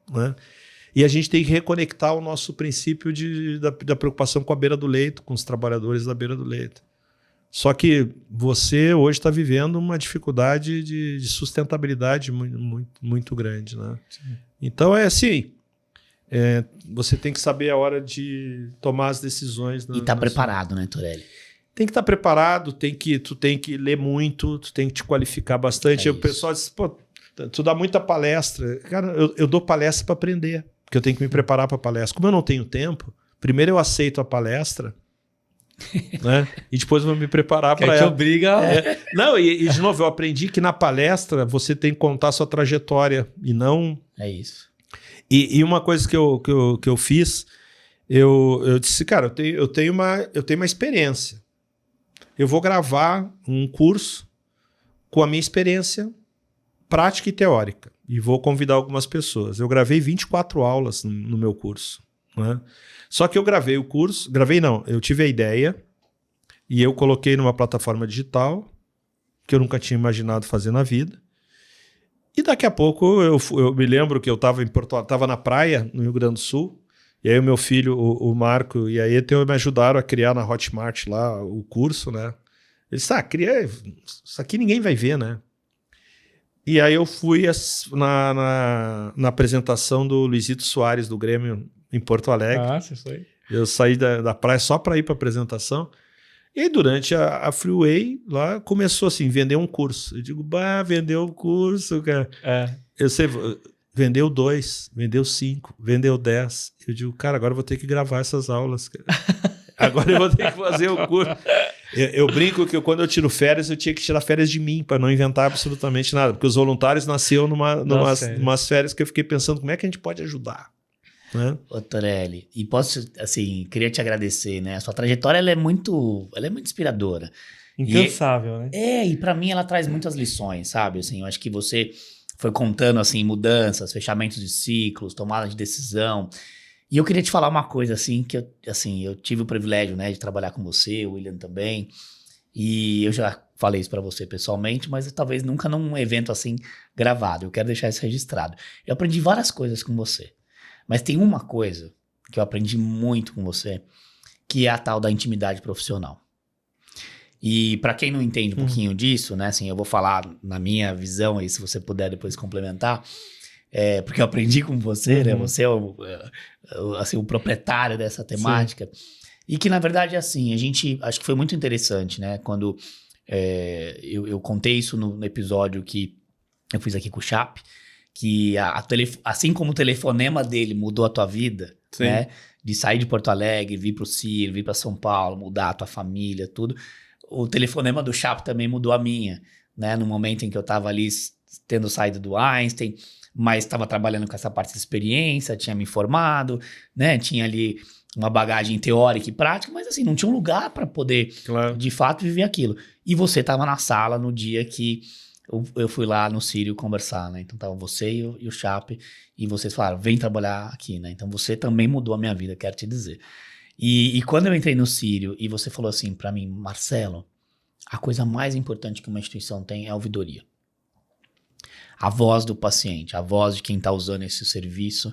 Né? E a gente tem que reconectar o nosso princípio da preocupação com a beira do leito, com os trabalhadores da beira do leito. Só que você hoje está vivendo uma dificuldade de sustentabilidade muito grande. Né? Então é assim, você tem que saber a hora de tomar as decisões. E tá preparado, né, Torelli? Tem que estar preparado, tu tem que ler muito, tu tem que te qualificar bastante. O pessoal diz, pô, tu dá muita palestra. Cara, eu dou palestra para aprender, porque eu tenho que me preparar para a palestra. Como eu não tenho tempo, primeiro eu aceito a palestra, né? E depois eu vou me preparar para ela. Que obriga... Não, e de novo, eu aprendi que na palestra você tem que contar a sua trajetória e não... É isso. E uma coisa que eu fiz, eu disse, cara, eu tenho uma experiência. Eu vou gravar um curso com a minha experiência prática e teórica. E vou convidar algumas pessoas. Eu gravei 24 aulas no meu curso. Né? Só que eu gravei o curso... eu tive a ideia e eu coloquei numa plataforma digital que eu nunca tinha imaginado fazer na vida. E daqui a pouco eu me lembro que eu estava na praia, no Rio Grande do Sul. E aí o meu filho, o Marco e a Ethel me ajudaram a criar na Hotmart lá o curso, né? Eles disseram, cria, isso aqui ninguém vai ver, né? E aí eu fui na apresentação do Luizito Soares, do Grêmio, em Porto Alegre. Ah, você foi? Eu saí da praia só para ir para a apresentação. E aí durante a Freeway, lá começou assim, vender um curso. Eu digo, vender um curso, cara. Eu sei... vendeu 2, vendeu 5, vendeu 10. Eu digo, cara, agora eu vou ter que gravar essas aulas. Cara. Agora eu vou ter que fazer o curso. Eu brinco que quando eu tiro férias, eu tinha que tirar férias de mim, para não inventar absolutamente nada. Porque os voluntários nasceram numas férias que eu fiquei pensando, como é que a gente pode ajudar? Né? Ô, Torelli, e posso, assim, queria te agradecer, né? A sua trajetória, ela é muito inspiradora. Incansável, né? E pra mim ela traz muitas lições, sabe? Assim, eu acho que você foi contando, assim, mudanças, fechamentos de ciclos, tomada de decisão. E eu queria te falar uma coisa, assim, que eu tive o privilégio, né, de trabalhar com você, o William também. E eu já falei isso pra você pessoalmente, mas talvez nunca num evento assim gravado. Eu quero deixar isso registrado. Eu aprendi várias coisas com você. Mas tem uma coisa que eu aprendi muito com você, que é a tal da intimidade profissional. E para quem não entende um pouquinho disso, né, assim, eu vou falar na minha visão aí, se você puder depois complementar, porque eu aprendi com você, né, você é o proprietário dessa temática. Sim. E que, na verdade, assim, acho que foi muito interessante, né, quando eu contei isso no episódio que eu fiz aqui com o Chap, que assim como o telefonema dele mudou a tua vida, sim, né? De sair de Porto Alegre, vir pro Ciro, vir para São Paulo, mudar a tua família, tudo. O telefonema do Chap também mudou a minha, né? No momento em que eu tava ali tendo saído do Einstein, mas estava trabalhando com essa parte de experiência, tinha me formado, né? Tinha ali uma bagagem teórica e prática, mas assim, não tinha um lugar para poder, claro, de fato, viver aquilo. E você tava na sala no dia que eu fui lá no Círio conversar, né? Então tava você e o Chap, e vocês falaram, vem trabalhar aqui, né? Então você também mudou a minha vida, quero te dizer. E quando eu entrei no Círio e você falou assim pra mim, Marcelo, a coisa mais importante que uma instituição tem é a ouvidoria. A voz do paciente, a voz de quem tá usando esse serviço.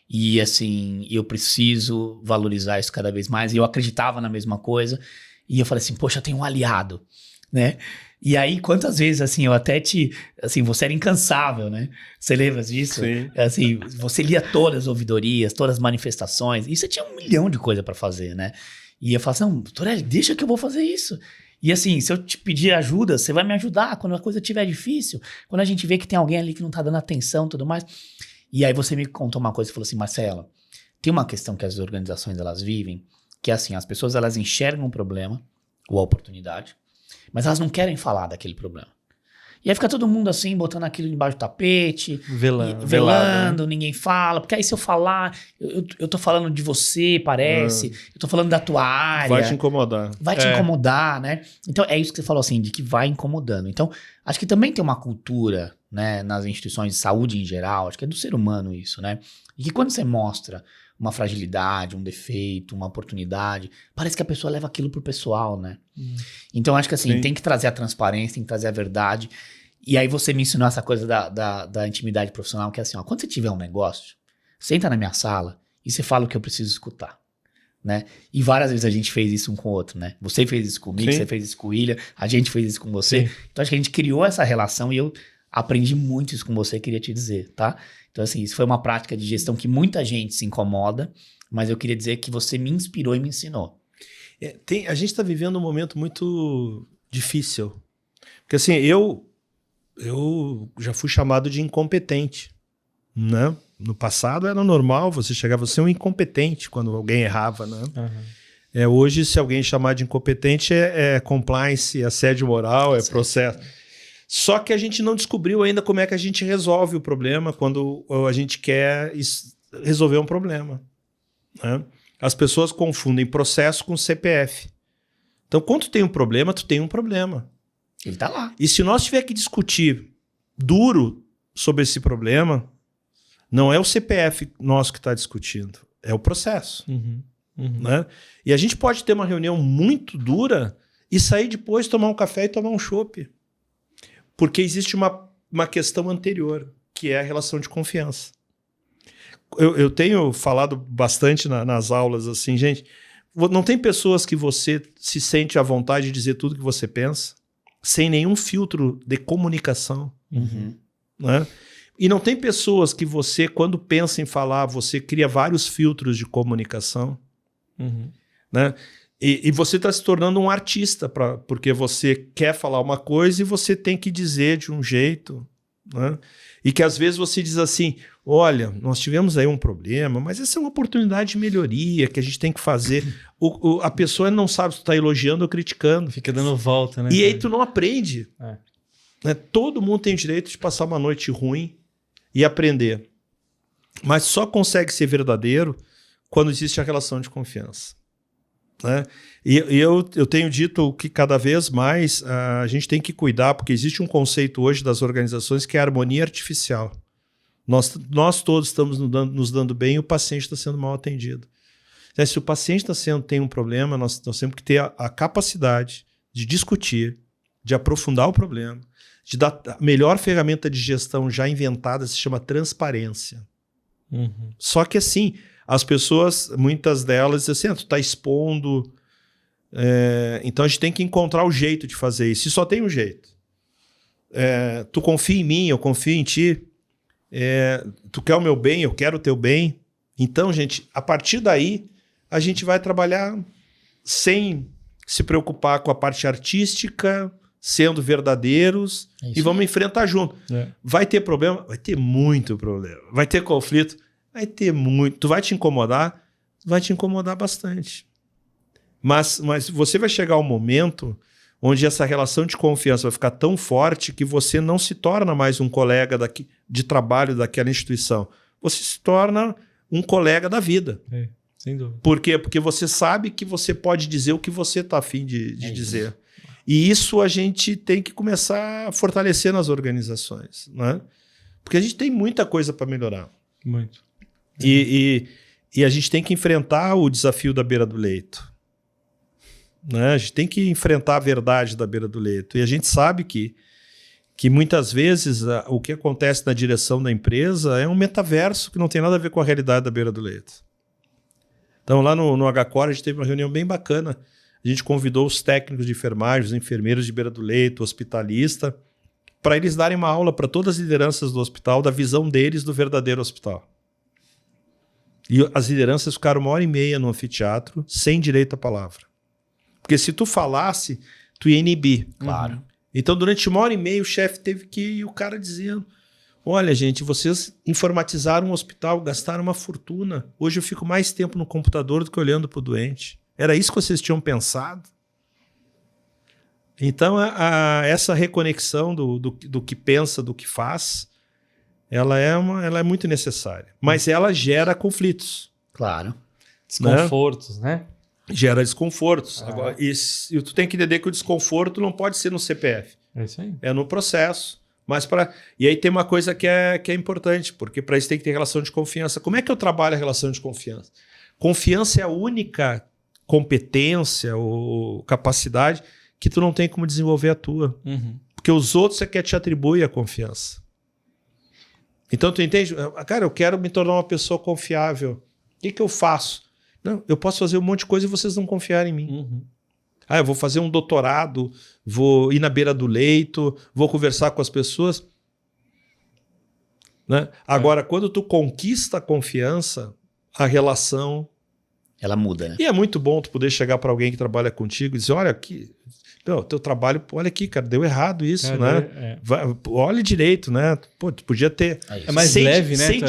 E assim, eu preciso valorizar isso cada vez mais. E eu acreditava na mesma coisa. E eu falei assim, poxa, eu tenho um aliado, né? E aí, quantas vezes, assim, eu até assim, você era incansável, né? Você lembra disso? Sim. Assim, você lia todas as ouvidorias, todas as manifestações, e você tinha 1 milhão de coisa pra fazer, né? E eu falava assim, não, Torelli, deixa que eu vou fazer isso. E assim, se eu te pedir ajuda, você vai me ajudar quando a coisa estiver difícil, quando a gente vê que tem alguém ali que não tá dando atenção e tudo mais. E aí você me contou uma coisa e falou assim, Marcelo, tem uma questão que as organizações, elas vivem, que é assim, as pessoas, elas enxergam um problema ou a oportunidade, mas elas não querem falar daquele problema. E aí fica todo mundo assim, botando aquilo debaixo do tapete, velando, né? Ninguém fala, porque aí se eu falar, eu tô falando de você, parece, eu tô falando da tua área. Vai te incomodar. Vai te incomodar, né? Então é isso que você falou assim, de que vai incomodando. Então, acho que também tem uma cultura, né, nas instituições de saúde em geral, acho que é do ser humano isso, né? E que quando você mostra uma fragilidade, um defeito, uma oportunidade, parece que a pessoa leva aquilo pro pessoal, né? Então, acho que assim, sim, tem que trazer a transparência, tem que trazer a verdade. E aí você me ensinou essa coisa da intimidade profissional, que é assim, ó, quando você tiver um negócio, senta na minha sala e você fala o que eu preciso escutar, né? E várias vezes a gente fez isso um com o outro, né? Você fez isso comigo, sim, você fez isso com o William, a gente fez isso com você. Sim. Então, acho que a gente criou essa relação e eu aprendi muito isso com você, queria te dizer, tá? Então, assim, isso foi uma prática de gestão que muita gente se incomoda, mas eu queria dizer que você me inspirou e me ensinou. A gente está vivendo um momento muito difícil. Porque, assim, eu já fui chamado de incompetente, né? No passado era normal, você chegava a ser um incompetente quando alguém errava, né? Uhum. Hoje, se alguém chamar de incompetente, é compliance, é assédio moral, é processo. Só que a gente não descobriu ainda como é que a gente resolve o problema quando a gente quer resolver um problema, né? As pessoas confundem processo com CPF. Então, quando tu tem um problema, tu tem um problema. Ele tá lá. E se nós tiver que discutir duro sobre esse problema, não é o CPF nosso que está discutindo, é o processo. Uhum. Uhum. Né? E a gente pode ter uma reunião muito dura e sair depois, tomar um café e tomar um chopp. Porque existe uma questão anterior, que é a relação de confiança. Eu tenho falado bastante nas aulas assim, gente, não tem pessoas que você se sente à vontade de dizer tudo que você pensa, sem nenhum filtro de comunicação. Uhum. Né? E não tem pessoas que você, quando pensa em falar, você cria vários filtros de comunicação. Uhum. Né? E você está se tornando um artista, porque você quer falar uma coisa e você tem que dizer de um jeito. Né? E que às vezes você diz assim, olha, nós tivemos aí um problema, mas essa é uma oportunidade de melhoria que a gente tem que fazer. A pessoa não sabe se tu tá elogiando ou criticando. Fica dando volta, né? E aí tu não aprende. É. Né? Todo mundo tem o direito de passar uma noite ruim e aprender. Mas só consegue ser verdadeiro quando existe a relação de confiança. Né? E eu tenho dito que cada vez mais a gente tem que cuidar, porque existe um conceito hoje das organizações que é a harmonia artificial. Nós todos estamos nos dando bem e o paciente está sendo mal atendido. Se o paciente tem um problema, nós temos que ter a capacidade de discutir, de aprofundar o problema, de dar a melhor ferramenta de gestão já inventada, se chama transparência. Uhum. Só que assim, as pessoas, muitas delas, dizem assim, tu está expondo. Então a gente tem que encontrar o jeito de fazer isso. E só tem um jeito. Tu confia em mim, eu confio em ti. Tu quer o meu bem, eu quero o teu bem. Então, gente, a partir daí, a gente vai trabalhar sem se preocupar com a parte artística, sendo verdadeiros, e vamos enfrentar junto. Vai ter problema? Vai ter muito problema. Vai ter conflito? Vai ter muito. Tu vai te incomodar? Vai te incomodar bastante. Mas você vai chegar um momento onde essa relação de confiança vai ficar tão forte que você não se torna mais um colega de trabalho daquela instituição. Você se torna um colega da vida. Sem dúvida. Por quê? Porque você sabe que você pode dizer o que você está afim de dizer. Isso. E isso a gente tem que começar a fortalecer nas organizações. Né? Porque a gente tem muita coisa para melhorar. Muito. E a gente tem que enfrentar o desafio da beira do leito. Né? A gente tem que enfrentar a verdade da beira do leito. E a gente sabe que muitas vezes o que acontece na direção da empresa é um metaverso que não tem nada a ver com a realidade da beira do leito. Então lá no HCOR a gente teve uma reunião bem bacana. A gente convidou os técnicos de enfermagem, os enfermeiros de beira do leito, o hospitalista, para eles darem uma aula para todas as lideranças do hospital da visão deles do verdadeiro hospital. E as lideranças ficaram 1h30 no anfiteatro sem direito à palavra. Porque se tu falasse, tu ia inibir. Claro. Então, durante 1h30, o chefe teve que ir, e o cara dizendo, olha, gente, vocês informatizaram o hospital, gastaram uma fortuna. Hoje eu fico mais tempo no computador do que olhando para o doente. Era isso que vocês tinham pensado? Então, essa reconexão do que pensa, do que faz, ela é muito necessária. Mas ela gera conflitos. Claro. Desconfortos, né? Gera desconfortos. Agora, e tu tem que entender que o desconforto não pode ser no CPF. É isso aí. É no processo. E aí tem uma coisa que é importante, porque para isso tem que ter relação de confiança. Como é que eu trabalho a relação de confiança? Confiança é a única competência ou capacidade que tu não tem como desenvolver a tua. Uhum. Porque os outros é que te atribui a confiança. Então tu entende? Cara, eu quero me tornar uma pessoa confiável. O que eu faço? Não, eu posso fazer um monte de coisa e vocês não confiarem em mim. Uhum. Eu vou fazer um doutorado, vou ir na beira do leito, vou conversar com as pessoas. Né? Agora, quando tu conquista a confiança, a relação... Ela muda, né? E é muito bom tu poder chegar para alguém que trabalha contigo e dizer, olha aqui, teu trabalho, olha aqui, cara, deu errado isso, né? Olha direito, né? Pô, tu podia ter... É mais leve, né, sem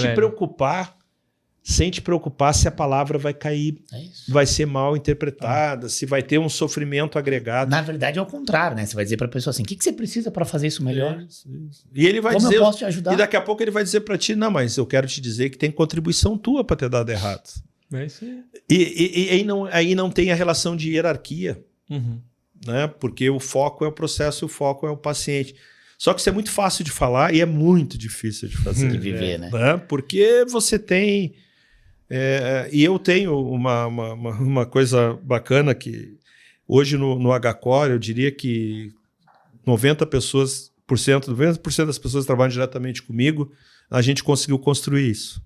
te preocupar se a palavra vai cair, vai ser mal interpretada, se vai ter um sofrimento agregado. Na verdade é o contrário, né? Você vai dizer para a pessoa assim, o que você precisa para fazer isso melhor? Isso. E ele vai Como dizer... eu posso te ajudar? E daqui a pouco ele vai dizer para ti, não, mas eu quero te dizer que tem contribuição tua para ter dado errado. É isso aí. E aí não tem a relação de hierarquia, Uhum. né? Porque o foco é o processo, o foco é o paciente. Só que isso é muito fácil de falar e é muito difícil de fazer. De viver, né? Porque você tem... e eu tenho uma coisa bacana que hoje no HCOR eu diria que 90% das pessoas que trabalham diretamente comigo, a gente conseguiu construir isso.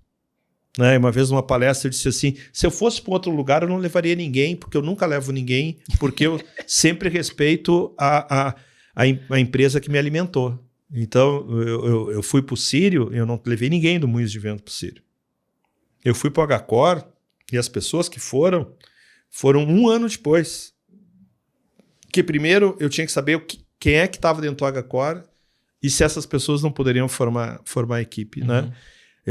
Né? Uma vez numa palestra eu disse assim, se eu fosse para outro lugar eu não levaria ninguém, porque eu nunca levo ninguém, porque eu sempre respeito a empresa que me alimentou. Então eu fui para o Sírio, eu não levei ninguém do Moinhos de Vento para o Sírio. Eu fui para o HCOR e as pessoas que foram 1 ano depois. Que primeiro eu tinha que saber quem é que estava dentro do HCOR e se essas pessoas não poderiam formar a equipe. Uhum. Né?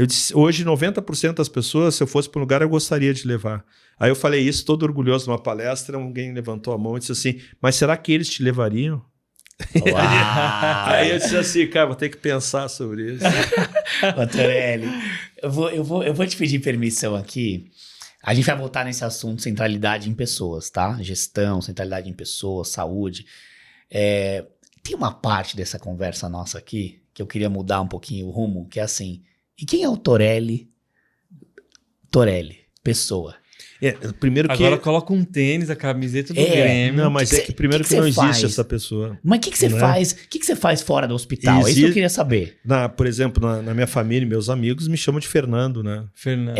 Eu disse, hoje 90% das pessoas, se eu fosse para um lugar, eu gostaria de levar. Aí eu falei isso, todo orgulhoso numa palestra, alguém levantou a mão e disse assim, mas será que eles te levariam? Aí eu disse assim, cara, vou ter que pensar sobre isso. Ô, Torelli, eu vou te pedir permissão aqui. A gente vai voltar nesse assunto centralidade em pessoas, tá? Gestão, centralidade em pessoas, saúde. Tem uma parte dessa conversa nossa aqui que eu queria mudar um pouquinho o rumo, que é assim, e quem é o Torelli? Torelli, pessoa. Primeiro que... Agora coloca um tênis, a camiseta do Grêmio. Não, mas que primeiro que não existe essa pessoa. Mas o que você faz? O que você faz fora do hospital? É isso que eu queria saber. Por exemplo, na minha família, meus amigos me chamam de Fernando, né? Fernando.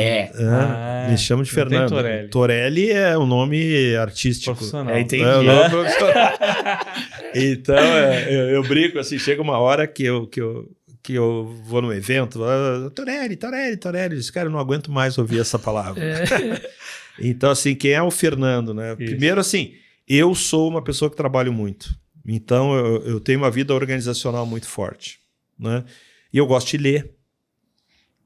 Me chamam de Fernando. Torelli. Torelli é um nome artístico. Profissional. Entendi. É um nome profissional. Então, eu brinco assim, chega uma hora que eu vou num evento, Torelli. Esse cara, eu não aguento mais ouvir essa palavra. Então, assim, quem é o Fernando, né? Isso. Primeiro, assim, eu sou uma pessoa que trabalho muito. Então, eu tenho uma vida organizacional muito forte, né? E eu gosto de ler,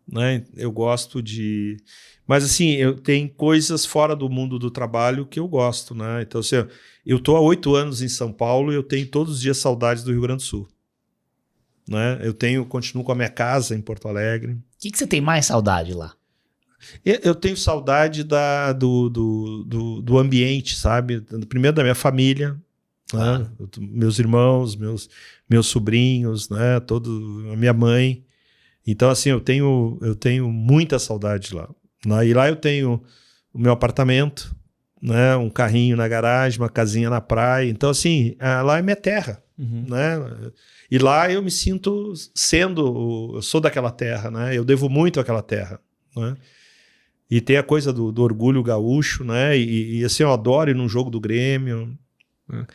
né? Eu gosto de... Mas, assim, eu tenho coisas fora do mundo do trabalho que eu gosto, né? Então, assim, eu estou há 8 anos em São Paulo e eu tenho todos os dias saudades do Rio Grande do Sul. Né? Continuo com a minha casa em Porto Alegre. O que você tem mais saudade lá? Eu tenho saudade do ambiente, sabe? Primeiro da minha família, né? Meus irmãos, meus sobrinhos, né? A minha mãe. Então, assim, eu tenho muita saudade lá. E lá eu tenho o meu apartamento, né? Um carrinho na garagem, uma casinha na praia. Então, assim, lá é minha terra. Né? E lá eu me sinto eu sou daquela terra, né? Eu devo muito àquela terra, né? E tem a coisa do orgulho gaúcho, né? E assim, eu adoro ir num jogo do Grêmio, né?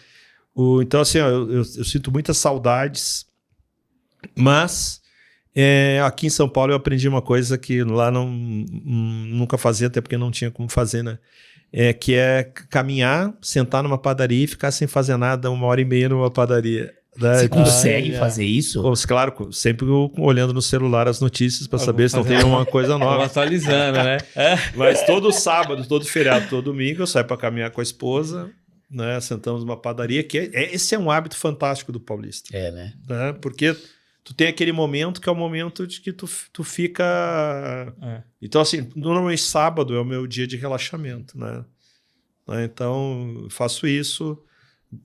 Então, assim, eu sinto muitas saudades, mas aqui em São Paulo eu aprendi uma coisa que lá nunca fazia, até porque não tinha como fazer, né? Que é caminhar, sentar numa padaria e ficar sem fazer nada 1h30 numa padaria. Né? Você consegue fazer isso? Claro, sempre olhando no celular as notícias para saber se não tem uma coisa nova. Atualizando, né? Mas todo sábado, todo feriado, todo domingo eu saio para caminhar com a esposa, né? Sentamos numa padaria, esse é um hábito fantástico do paulista. Né? Porque tu tem aquele momento que é o momento de que tu fica... Então, assim, normalmente sábado é o meu dia de relaxamento, né? Então, eu faço isso.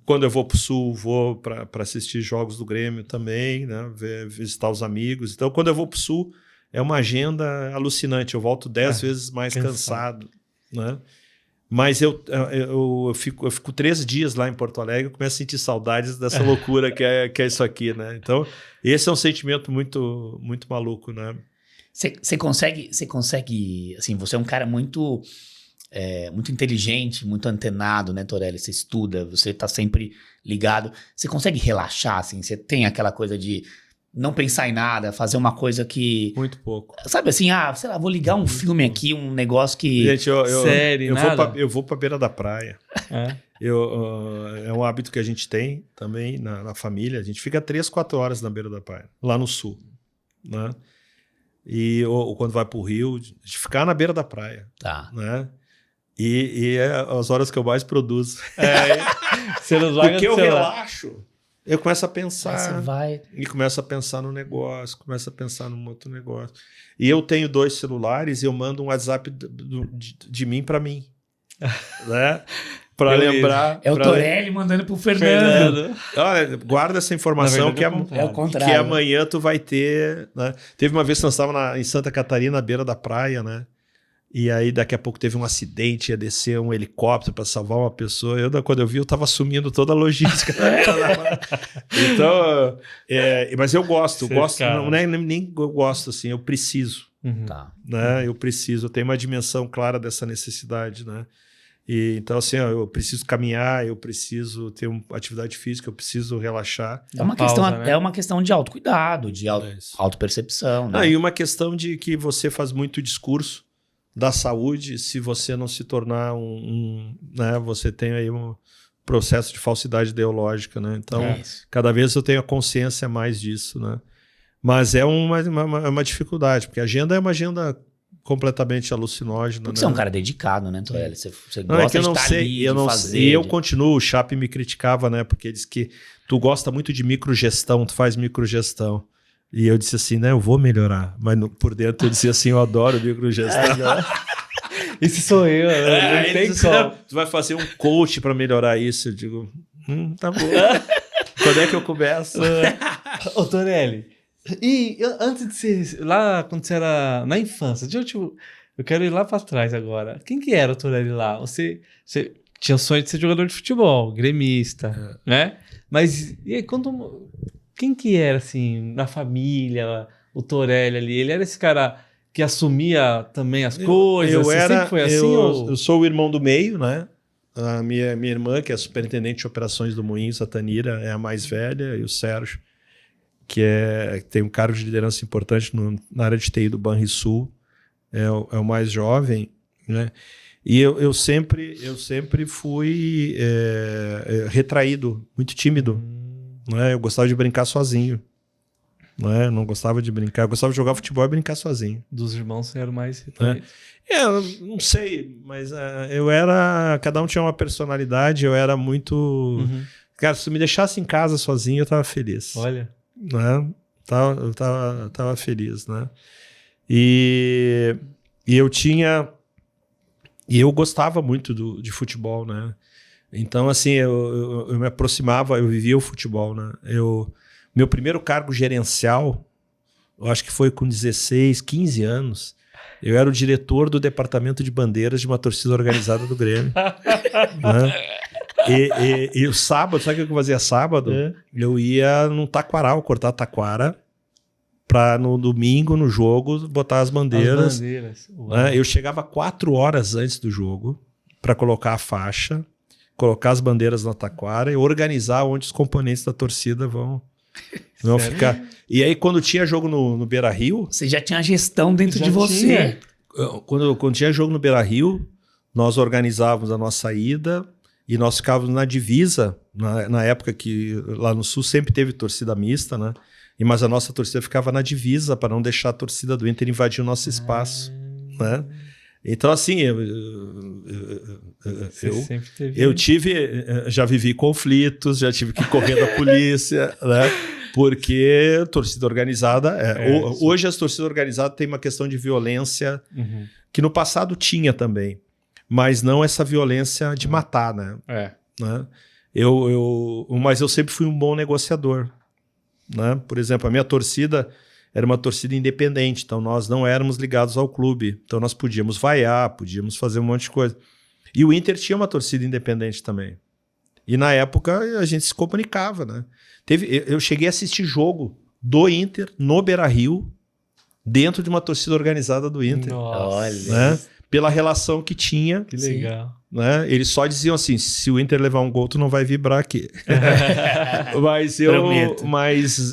Quando eu vou para o Sul, vou para assistir jogos do Grêmio também, né? Visitar os amigos. Então, quando eu vou para o Sul, é uma agenda alucinante. Eu volto 10 vezes mais cansado, né? Mas eu fico 3 dias lá em Porto Alegre e começo a sentir saudades dessa loucura que é isso aqui, né? Então, esse é um sentimento muito, muito maluco, né? Você consegue, assim, você é um cara muito inteligente, muito antenado, né, Torelli? Você estuda, você tá sempre ligado. Você consegue relaxar, assim? Você tem aquela coisa de não pensar em nada, fazer uma coisa que... Muito pouco. Sabe assim, sei lá, vou ligar um filme aqui, um negócio que... Gente, série, eu vou pra beira da praia. É um hábito que a gente tem também na família. A gente fica 3-4 horas na beira da praia, lá no sul, né? Ou quando vai pro Rio, de ficar na beira da praia. Tá. Né? E é as horas que eu mais produzo. Porque eu relaxo. Eu começo a pensar. Aí você vai... E começo a pensar no negócio, começo a pensar num outro negócio. E eu tenho 2 celulares e eu mando um WhatsApp de mim para mim. Né? Para lembrar. É o Torelli mandando pro Fernando. Olha, guarda essa informação verdade, é o contrário. que amanhã tu vai ter. Né? Teve uma vez que nós estávamos em Santa Catarina, na beira da praia, né? E aí daqui a pouco teve um acidente, ia descer um helicóptero para salvar uma pessoa. Quando eu vi, eu estava assumindo toda a logística. Então, mas eu gosto. Nem eu gosto, assim, eu preciso. Tá. Né? Eu preciso, eu tenho uma dimensão clara dessa necessidade, né? Então, assim, eu preciso caminhar, eu preciso ter uma atividade física, eu preciso relaxar. É uma questão de autocuidado, de autopercepção. Né? E uma questão de que você faz muito discurso da saúde, se você não se tornar né, você tem aí um processo de falsidade ideológica, né? Então, cada vez eu tenho a consciência mais disso, né? Mas é uma dificuldade, porque a agenda é uma agenda completamente alucinógena. Porque né? você é um cara dedicado, né, Torelli? Você Não, gosta é que eu de não estar sei, ali, eu de não fazer. sei. E eu continuo, o Chape me criticava, né? Porque ele disse que tu gosta muito de microgestão, tu faz microgestão. E eu disse assim, né, eu vou melhorar. Mas por dentro eu dizia assim, eu adoro microgestão. Esse sou eu, não tem disse, como. tu vai fazer um coach para melhorar isso. Eu digo, tá bom. Quando é que eu começo? Ô, Torelli, e antes de ser, lá quando você era na infância, eu quero ir lá pra trás agora. Quem que era o Torelli lá? Você tinha o sonho de ser jogador de futebol, gremista, né? Mas e aí, quem que era, assim, na família, o Torelli ali? Ele era esse cara que assumia também as coisas? Você sempre foi assim? Eu sou o irmão do meio, né? A minha irmã, que é superintendente de operações do Moinhos, a Tanira, é a mais velha, e o Sérgio, que tem um cargo de liderança importante na área de TI do Banrisul, é o mais jovem, né? E eu sempre fui retraído, muito tímido. Né? Eu gostava de brincar sozinho. Né? Não gostava de brincar, eu gostava de jogar futebol e brincar sozinho. Dos irmãos você era mais... Eu não sei, mas cada um tinha uma personalidade, eu era muito... Uhum. Cara, se tu me deixasse em casa sozinho, eu tava feliz. Olha. Né? Eu tava feliz, né? E eu tinha... E eu gostava muito de futebol, né? Então, assim, eu me aproximava, eu vivia o futebol, né? Meu primeiro cargo gerencial, eu acho que foi com 16, 15 anos. Eu era o diretor do departamento de bandeiras de uma torcida organizada do Grêmio. Né? E o sábado, sabe o que eu fazia sábado? Eu ia no taquaral, cortar taquara, para no domingo, no jogo, botar as bandeiras. Né? Eu chegava 4 horas antes do jogo para colocar a faixa, colocar as bandeiras na taquara e organizar onde os componentes da torcida vão ficar. E aí, quando tinha jogo no Beira-Rio... Você já tinha a gestão dentro de você. Quando tinha jogo no Beira-Rio, nós organizávamos a nossa ida e nós ficávamos na divisa, na época que lá no Sul sempre teve torcida mista, né? Mas a nossa torcida ficava na divisa para não deixar a torcida do Inter invadir o nosso espaço. Né? Então, assim, já vivi conflitos, já tive que correr da polícia, né? Porque torcida organizada... hoje as torcidas organizadas têm uma questão de violência que no passado tinha também, mas não essa violência de matar, né? Né? Mas eu sempre fui um bom negociador. Né? Por exemplo, a minha torcida era uma torcida independente, então nós não éramos ligados ao clube, então nós podíamos vaiar, podíamos fazer um monte de coisa. E o Inter tinha uma torcida independente também. E na época a gente se comunicava, né? Eu cheguei a assistir jogo do Inter no Beira-Rio, dentro de uma torcida organizada do Inter. Nossa. Né? Pela relação que tinha. Que legal. Né? Eles só diziam assim, se o Inter levar um gol, tu não vai vibrar aqui. Mas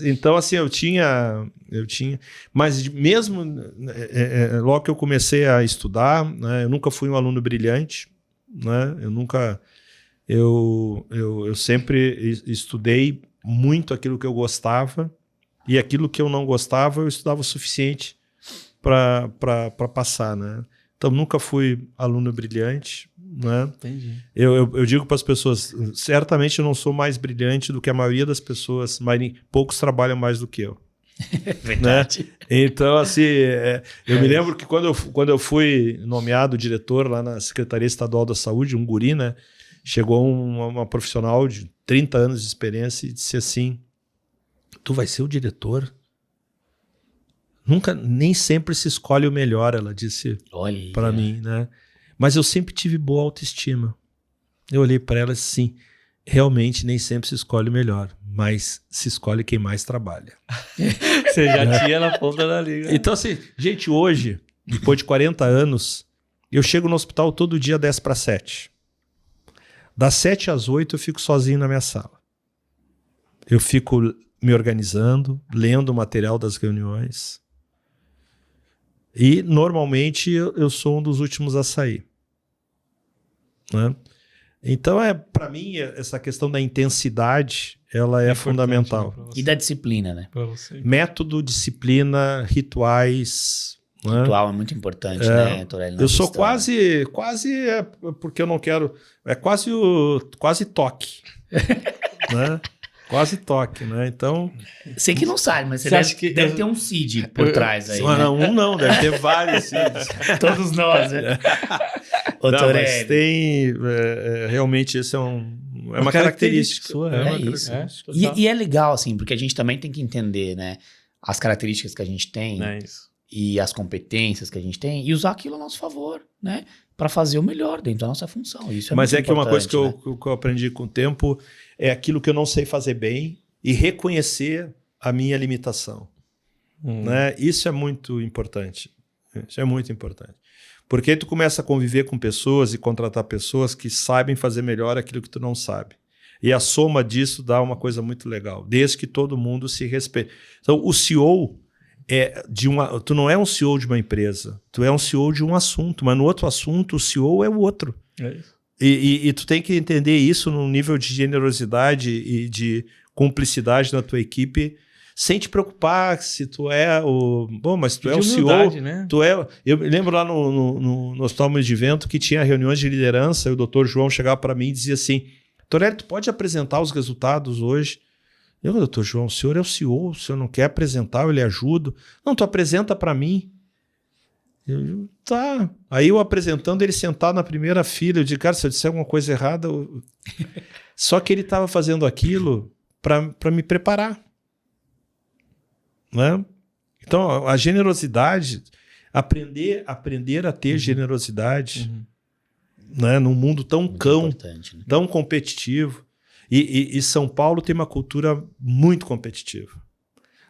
então assim, eu tinha, mas mesmo logo que eu comecei a estudar, né, eu nunca fui um aluno brilhante, né? Eu sempre estudei muito aquilo que eu gostava e aquilo que eu não gostava eu estudava o suficiente para passar, né? Então, nunca fui aluno brilhante, né? Entendi. Eu digo para as pessoas, certamente eu não sou mais brilhante do que a maioria das pessoas, mas poucos trabalham mais do que eu. Verdade. Né? Então, assim, eu me lembro que quando eu fui nomeado diretor lá na Secretaria Estadual da Saúde, um guri, né? Chegou uma profissional de 30 anos de experiência e disse assim, tu vai ser o diretor? Nem sempre se escolhe o melhor, ela disse para mim, né? Mas eu sempre tive boa autoestima. Eu olhei para ela assim, realmente nem sempre se escolhe o melhor, mas se escolhe quem mais trabalha. Você já tinha na ponta da liga. Então assim, gente, hoje, depois de 40 anos, eu chego no hospital todo dia 6:50. Das 7 às 8 eu fico sozinho na minha sala. Eu fico me organizando, lendo o material das reuniões. E, normalmente, eu sou um dos últimos a sair. Né? Então, para mim, essa questão da intensidade, ela é fundamental. Né, E da disciplina, né? Pra você. Método, disciplina, rituais. Né? Ritual é muito importante, né, Torelli? Eu sou quase porque eu não quero, quase toque, né? Quase toque, né? Então... Sei que não sabe, mas você acha que deve ter um CID por trás aí, né? Não, deve ter vários CIDs. Todos nós, né? Ô, Não, Torelli. mas tem... realmente, isso é uma característica sua. É isso. E é legal, assim, porque a gente também tem que entender, né? As características que a gente tem e as competências que a gente tem e usar aquilo a nosso favor, né? Para fazer o melhor dentro da nossa função. Isso Mas muito que uma coisa que né? eu aprendi com o tempo é aquilo que eu não sei fazer bem e reconhecer a minha limitação. Né? Isso é muito importante. Isso é muito importante. Porque aí tu começa a conviver com pessoas e contratar pessoas que sabem fazer melhor aquilo que tu não sabe. E a soma disso dá uma coisa muito legal, desde que todo mundo se respeite. Então, o CEO tu não é um CEO de uma empresa, tu é um CEO de um assunto, mas no outro assunto o CEO é o outro. É isso. E tu tem que entender isso num nível de generosidade e de cumplicidade na tua equipe, sem te preocupar se tu é o... Bom, mas tu é o CEO. Né? Eu me lembro lá no Hospital de Vento que tinha reuniões de liderança e o Dr. João chegava para mim e dizia assim: Torelli, tu pode apresentar os resultados hoje? Eu, doutor João, o senhor é o CEO, o senhor não quer apresentar, eu lhe ajudo. Não, tu apresenta para mim. Eu, tá. Aí eu apresentando, ele sentado na primeira fila, eu disse, cara, se eu disser alguma coisa errada... Só que ele estava fazendo aquilo para me preparar. Né? Então, a generosidade, aprender a ter generosidade, né? Num mundo tão importante, né? tão competitivo. E São Paulo tem uma cultura muito competitiva.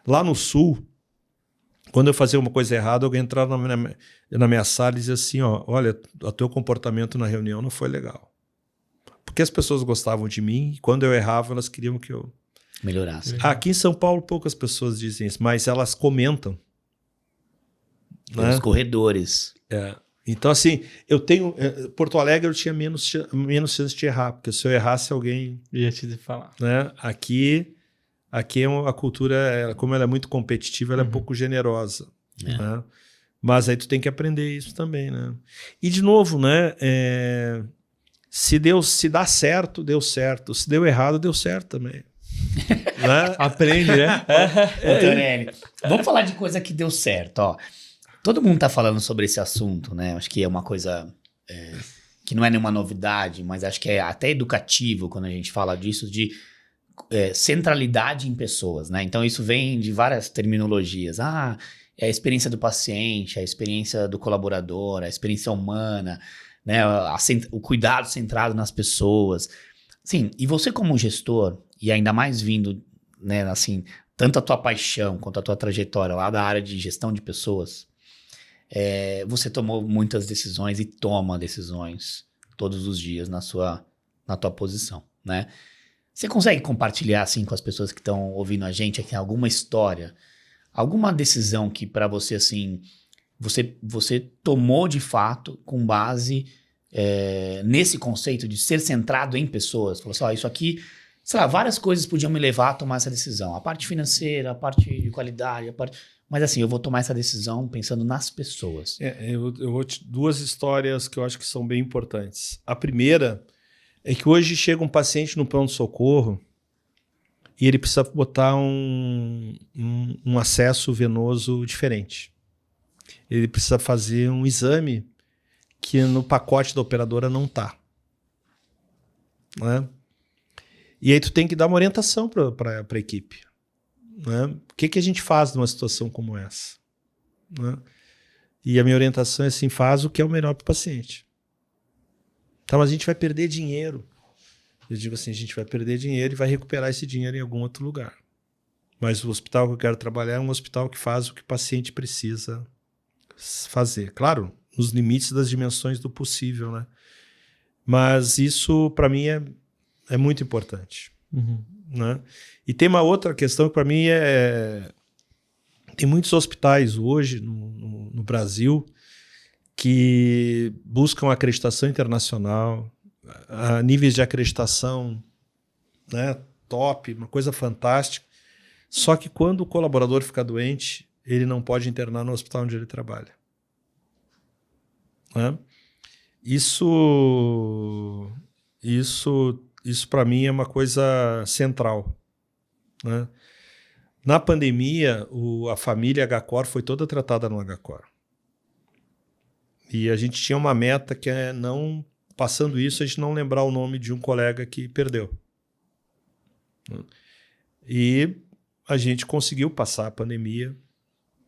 Lá no Sul, quando eu fazia uma coisa errada, alguém entrava na minha sala e dizia assim, olha, o teu comportamento na reunião não foi legal. Porque as pessoas gostavam de mim e quando eu errava, elas queriam que eu... melhorasse. Aqui em São Paulo, poucas pessoas dizem isso, mas elas comentam. Né? Os corredores. Então, assim, Porto Alegre eu tinha menos chance de errar, porque se eu errasse, alguém ia te falar. Né? Aqui a cultura, como ela é muito competitiva, ela é pouco generosa. Né? Mas aí tu tem que aprender isso também. Né? E, de novo, né? Se dá certo, deu certo. Se deu errado, deu certo também. Né? Aprende, né? Torelli, vamos falar de coisa que deu certo, ó. Todo mundo tá falando sobre esse assunto, né? Acho que é uma coisa que não é nenhuma novidade, mas acho que é até educativo quando a gente fala disso, de centralidade em pessoas, né? Então isso vem de várias terminologias. É a experiência do paciente, a experiência do colaborador, a experiência humana, né? O cuidado centrado nas pessoas. Sim, e você como gestor, e ainda mais vindo, né, assim, tanto a tua paixão quanto a tua trajetória lá da área de gestão de pessoas, você tomou muitas decisões e toma decisões todos os dias na tua posição, né? Você consegue compartilhar assim com as pessoas que estão ouvindo a gente aqui alguma história, alguma decisão que para você assim você tomou de fato com base nesse conceito de ser centrado em pessoas? Falou assim, isso aqui, sei lá, várias coisas podiam me levar a tomar essa decisão, a parte financeira, a parte de qualidade, mas assim, eu vou tomar essa decisão pensando nas pessoas. Eu vou te duas histórias que eu acho que são bem importantes. A primeira é que hoje chega um paciente no pronto-socorro e ele precisa botar um acesso venoso diferente. Ele precisa fazer um exame que no pacote da operadora não está. Né? E aí tu tem que dar uma orientação para a equipe. Né? O que a gente faz numa situação como essa? Né? E a minha orientação é assim, faz o que é o melhor para o paciente. Então a gente vai perder dinheiro. Eu digo assim, a gente vai perder dinheiro e vai recuperar esse dinheiro em algum outro lugar. Mas o hospital que eu quero trabalhar é um hospital que faz o que o paciente precisa fazer. Claro, nos limites das dimensões do possível, né? Mas isso, para mim, é muito importante. Né? E tem uma outra questão que para mim tem muitos hospitais hoje no Brasil que buscam acreditação internacional, a níveis de acreditação, né, top, uma coisa fantástica. Só que quando o colaborador fica doente, ele não pode internar no hospital onde ele trabalha. Né? Isso para mim é uma coisa central. Né? Na pandemia, a família HCOR foi toda tratada no HCOR. E a gente tinha uma meta que é não, passando isso, a gente não lembrar o nome de um colega que perdeu. E a gente conseguiu passar a pandemia.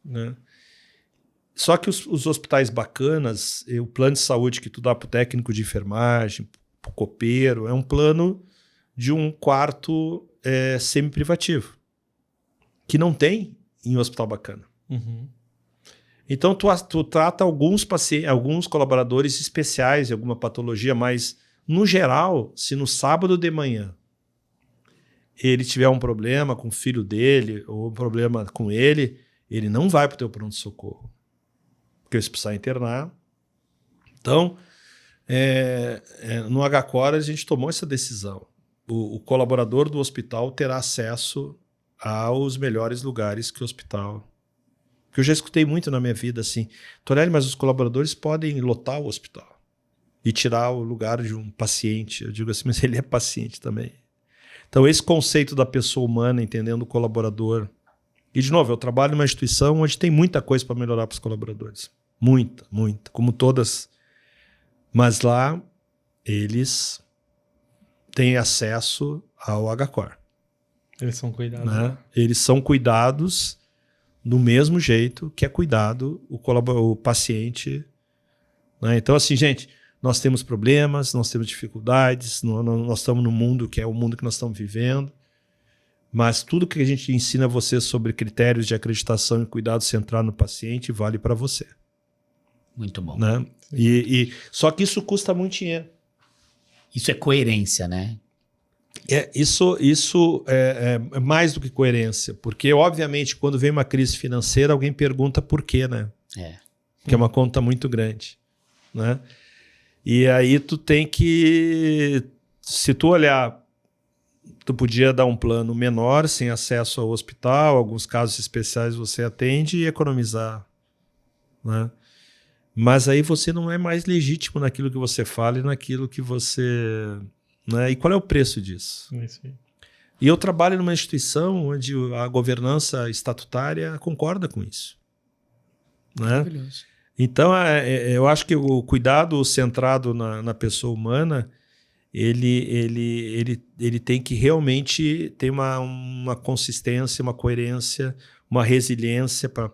Né? Só que os hospitais bacanas, o plano de saúde que tu dá para o técnico de enfermagem, para o copeiro, é um plano de um quarto semi-privativo, que não tem em um hospital bacana. Uhum. Então, tu trata alguns colaboradores especiais de alguma patologia, mas, no geral, se no sábado de manhã ele tiver um problema com o filho dele ou um problema com ele não vai para o teu pronto-socorro. Porque se precisar internar. Então, no HCOR a gente tomou essa decisão. O colaborador do hospital terá acesso aos melhores lugares que o hospital... Porque eu já escutei muito na minha vida assim, Torelli, mas os colaboradores podem lotar o hospital e tirar o lugar de um paciente. Eu digo assim, mas ele é paciente também. Então, esse conceito da pessoa humana, entendendo o colaborador. E, de novo, eu trabalho numa instituição onde tem muita coisa para melhorar para os colaboradores. Muita, muita. Como todas. Mas lá, eles têm acesso ao HCOR. Eles são cuidados. Né? Eles são cuidados do mesmo jeito que é cuidado o paciente. Né? Então, assim, gente, nós temos problemas, nós temos dificuldades, nós estamos no mundo que é o mundo que nós estamos vivendo, mas tudo que a gente ensina a você sobre critérios de acreditação e cuidado central no paciente vale para você. Muito bom. Né? Só que isso custa muito dinheiro. Isso é coerência, né? Isso é mais do que coerência, porque, obviamente, quando vem uma crise financeira, alguém pergunta por quê, né? Que é uma conta muito grande, né? E aí tu tem que... Se tu olhar, tu podia dar um plano menor, sem acesso ao hospital, alguns casos especiais você atende e economizar, né? Mas aí você não é mais legítimo naquilo que você fala e naquilo que você... Né? E qual é o preço disso? E eu trabalho numa instituição onde a governança estatutária concorda com isso. Né? Maravilhoso. Então, eu acho que o cuidado centrado na pessoa humana, ele tem que realmente ter uma consistência, uma coerência, uma resiliência para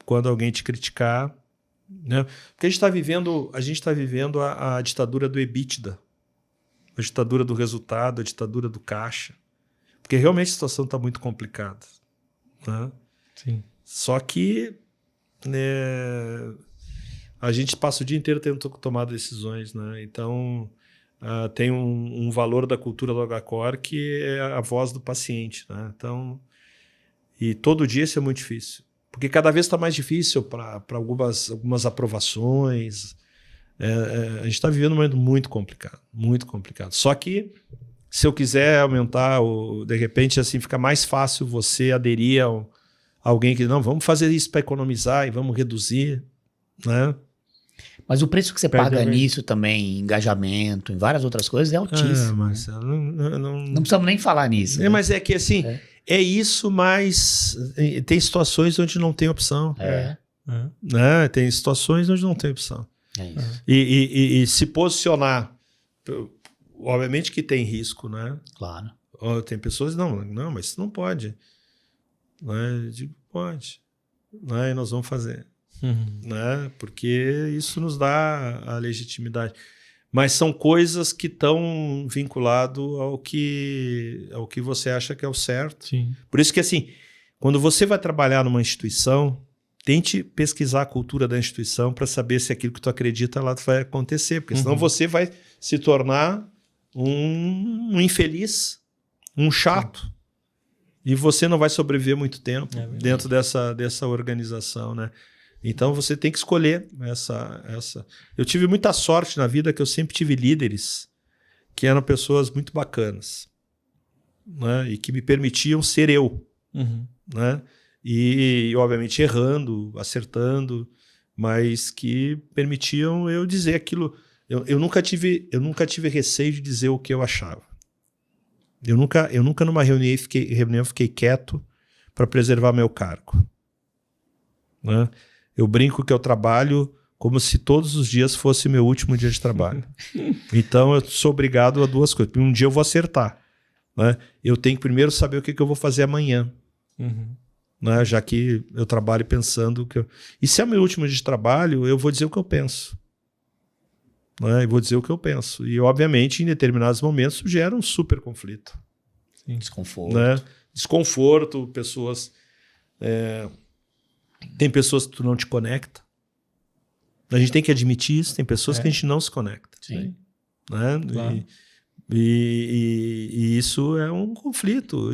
quando alguém te criticar. Né? Porque a gente está vivendo a ditadura do EBITDA. A ditadura do resultado, a ditadura do caixa. Porque realmente a situação está muito complicada. Né? Sim. Só que a gente passa o dia inteiro tendo que tomar decisões. Né? Então, tem um valor da cultura do HCOR que é a voz do paciente. Né? Então, e todo dia isso é muito difícil. Porque cada vez está mais difícil para algumas aprovações. A gente está vivendo um momento muito complicado, muito complicado. Só que se eu quiser aumentar, de repente assim fica mais fácil você aderir a alguém que não, vamos fazer isso para economizar e vamos reduzir, né? Mas o preço que você paga nisso também, em engajamento, em várias outras coisas, é altíssimo. Marcelo, não precisamos nem falar nisso. Né? Mas é que assim, é isso, mas tem situações onde não tem opção. Né? Tem situações onde não tem opção. É isso. E se posicionar, obviamente que tem risco, né? Claro. Tem pessoas que não, mas isso não pode. Né? Eu digo, pode. Né? E nós vamos fazer. Né? Porque isso nos dá a legitimidade. Mas são coisas que estão vinculadas ao que você acha que é o certo. Sim. Por isso que, assim, quando você vai trabalhar numa instituição, tente pesquisar a cultura da instituição para saber se aquilo que tu acredita lá vai acontecer, porque senão você vai se tornar um infeliz, um chato, e você não vai sobreviver muito tempo dentro dessa organização, né? Então você tem que escolher essa. Eu tive muita sorte na vida que eu sempre tive líderes que eram pessoas muito bacanas, né? E que me permitiam ser eu, né? E, obviamente, errando, acertando, mas que permitiam eu dizer aquilo. Eu nunca tive receio de dizer o que eu achava. Eu nunca numa reunião fiquei quieto para preservar meu cargo, né? Eu brinco que eu trabalho como se todos os dias fosse meu último dia de trabalho. Então, eu sou obrigado a duas coisas. Um dia eu vou acertar, né? Eu tenho que primeiro saber o que eu vou fazer amanhã, né? Já que eu trabalho pensando que... E se é meu último dia de trabalho, eu vou dizer o que eu penso, né? Eu vou dizer o que eu penso. E, obviamente, em determinados momentos, gera um super conflito. Sim. Desconforto. Né? Desconforto, pessoas... Tem pessoas que tu não te conecta. A gente tem que admitir isso. Tem pessoas que a gente não se conecta. Sim. Né? Claro. E isso é um conflito.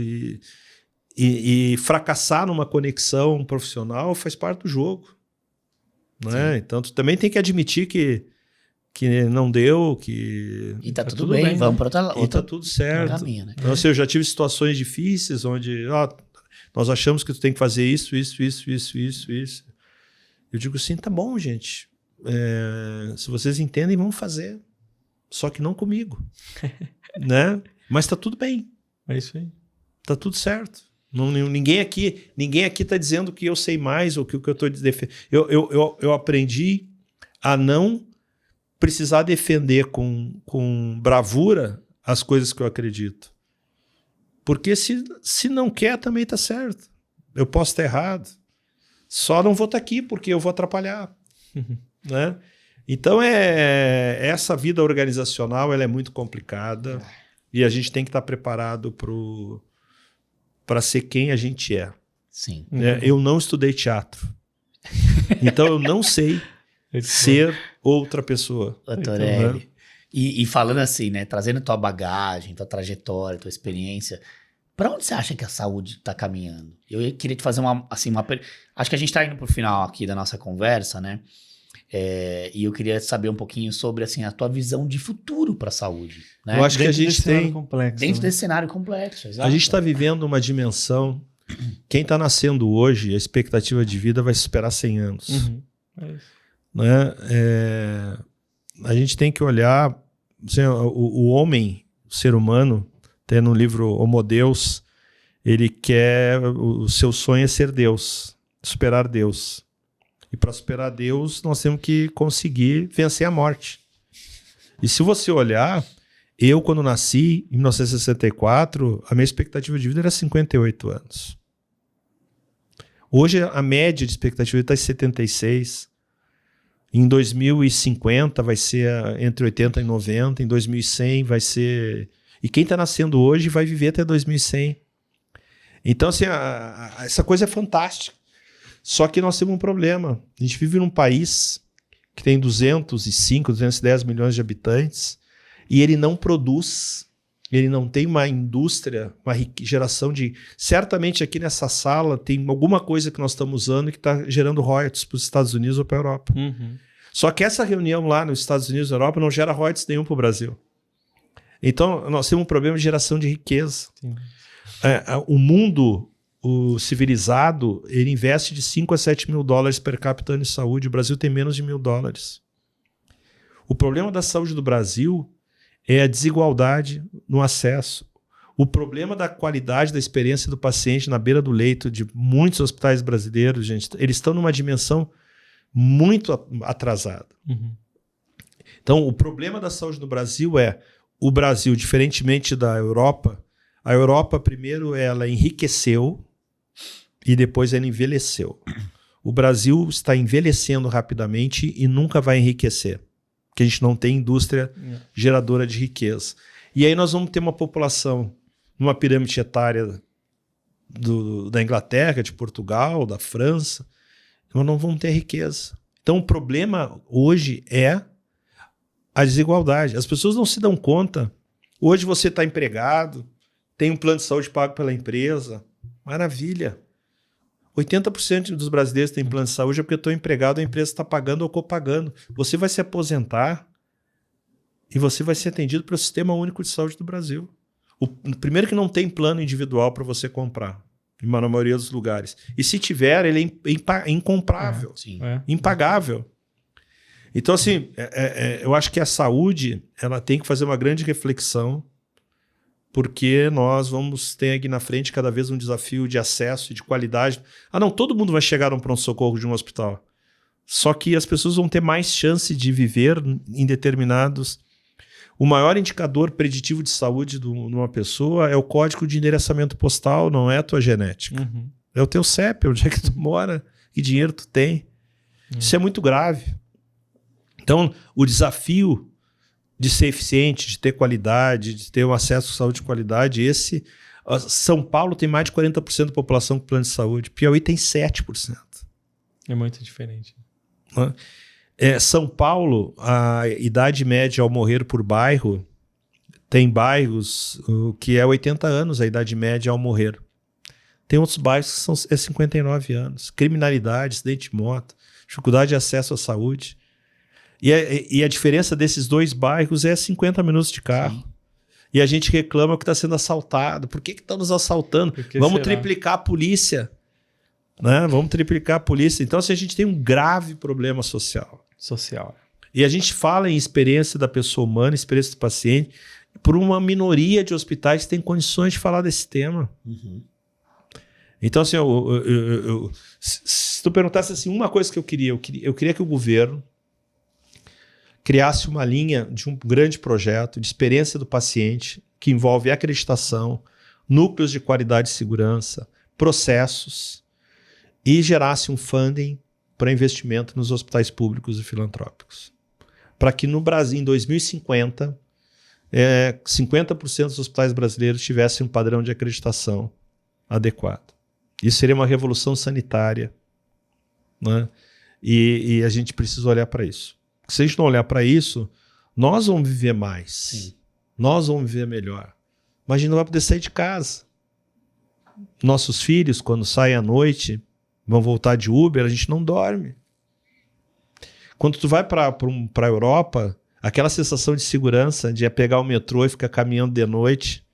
E fracassar numa conexão profissional faz parte do jogo. Né? Então, tu também tem que admitir que não deu, que... E tá tudo bem, vamos para outra... E tá tudo certo. Caminho, né? Então, assim, eu já tive situações difíceis onde nós achamos que tu tem que fazer isso. Eu digo assim, tá bom, gente. Se vocês entendem, vamos fazer. Só que não comigo. Né? Mas tá tudo bem. É isso aí. Tá tudo certo. Ninguém aqui tá dizendo que eu sei mais ou que o que eu tô defendendo. Eu aprendi a não precisar defender com bravura as coisas que eu acredito. Porque se não quer, também tá certo. Eu posso estar errado. Só não vou estar aqui porque eu vou atrapalhar. Né? Então, essa vida organizacional ela é muito complicada e a gente tem que estar preparado para ser quem a gente é. Sim. Eu não estudei teatro. Então, eu não sei ser outra pessoa. Torelli. Né? E falando assim, né? Trazendo tua bagagem, tua trajetória, tua experiência, para onde você acha que a saúde está caminhando? Eu queria te fazer acho que a gente está indo pro final aqui da nossa conversa, né? E eu queria saber um pouquinho sobre assim, a tua visão de futuro para a saúde. Né? Eu acho que a gente tem... Dentro desse cenário complexo. Exato. A gente está vivendo uma dimensão... Quem está nascendo hoje, a expectativa de vida vai superar 100 anos. É isso. Né? A gente tem que olhar... Assim, o homem, o ser humano, tem no livro Homo Deus, ele quer... O seu sonho é ser Deus, superar Deus. E para superar Deus, nós temos que conseguir vencer a morte. E se você olhar, eu quando nasci, em 1964, a minha expectativa de vida era 58 anos. Hoje a média de expectativa de vida está em 76. Em 2050 vai ser entre 80 e 90. Em 2100 vai ser... E quem está nascendo hoje vai viver até 2100. Então, assim, essa coisa é fantástica. Só que nós temos um problema. A gente vive num país que tem 205, 210 milhões de habitantes e ele não produz, ele não tem uma indústria, uma geração de... Certamente aqui nessa sala tem alguma coisa que nós estamos usando que está gerando royalties para os Estados Unidos ou para a Europa. Só que essa reunião lá nos Estados Unidos e na Europa não gera royalties nenhum para o Brasil. Então nós temos um problema de geração de riqueza. O mundo... O civilizado, ele investe de 5 a 7 mil dólares per capita em saúde. O Brasil tem menos de $1.000. O problema da saúde do Brasil é a desigualdade no acesso. O problema da qualidade da experiência do paciente na beira do leito de muitos hospitais brasileiros, gente, eles estão numa dimensão muito atrasada. Então, o problema da saúde no Brasil o Brasil, diferentemente da Europa, a Europa, primeiro, ela enriqueceu e depois ela envelheceu. O Brasil está envelhecendo rapidamente e nunca vai enriquecer, porque a gente não tem indústria geradora de riqueza. E aí nós vamos ter uma população numa pirâmide etária da Inglaterra, de Portugal, da França, nós não vamos ter riqueza. Então o problema hoje é a desigualdade. As pessoas não se dão conta. Hoje você está empregado, tem um plano de saúde pago pela empresa. Maravilha. 80% dos brasileiros têm plano de saúde porque eu estou empregado, a empresa está pagando ou copagando. Você vai se aposentar e você vai ser atendido pelo Sistema Único de Saúde do Brasil. Primeiro que não tem plano individual para você comprar, na maioria dos lugares. E se tiver, ele é incomprável, impagável. Então, assim, eu acho que a saúde ela tem que fazer uma grande reflexão, porque nós vamos ter aqui na frente cada vez um desafio de acesso e de qualidade. Não, todo mundo vai chegar a um pronto-socorro de um hospital. Só que as pessoas vão ter mais chance de viver em determinados... O maior indicador preditivo de saúde de uma pessoa é o código de endereçamento postal, não é a tua genética. Uhum. É o teu CEP, onde é que tu mora, que dinheiro tu tem. Isso é muito grave. Então, o desafio de ser eficiente, de ter qualidade, de ter um acesso à saúde de qualidade, São Paulo tem mais de 40% da população com plano de saúde. Piauí tem 7%. É muito diferente. São Paulo, a idade média ao morrer por bairro, tem bairros que é 80 anos a idade média ao morrer. Tem outros bairros que são 59 anos. Criminalidade, acidente de moto, dificuldade de acesso à saúde. E a diferença desses dois bairros é 50 minutos de carro. Sim. E a gente reclama que está sendo assaltado. Por que estão nos assaltando? Vamos triplicar a polícia. Né? Vamos triplicar a polícia. Então, assim, a gente tem um grave problema social. E a gente fala em experiência da pessoa humana, experiência do paciente, por uma minoria de hospitais que tem condições de falar desse tema. Uhum. Então, assim, se tu perguntasse assim, uma coisa que eu queria que o governo criasse uma linha de um grande projeto de experiência do paciente que envolve acreditação, núcleos de qualidade e segurança, processos, e gerasse um funding para investimento nos hospitais públicos e filantrópicos. Para que no Brasil, em 2050, 50% dos hospitais brasileiros tivessem um padrão de acreditação adequado. Isso seria uma revolução sanitária, né? E a gente precisa olhar para isso. Se a gente não olhar para isso, nós vamos viver mais. Sim. Nós vamos viver melhor. Mas a gente não vai poder sair de casa. Nossos filhos, quando saem à noite, vão voltar de Uber, a gente não dorme. Quando tu vai para a Europa, aquela sensação de segurança, de pegar o metrô e ficar caminhando de noite.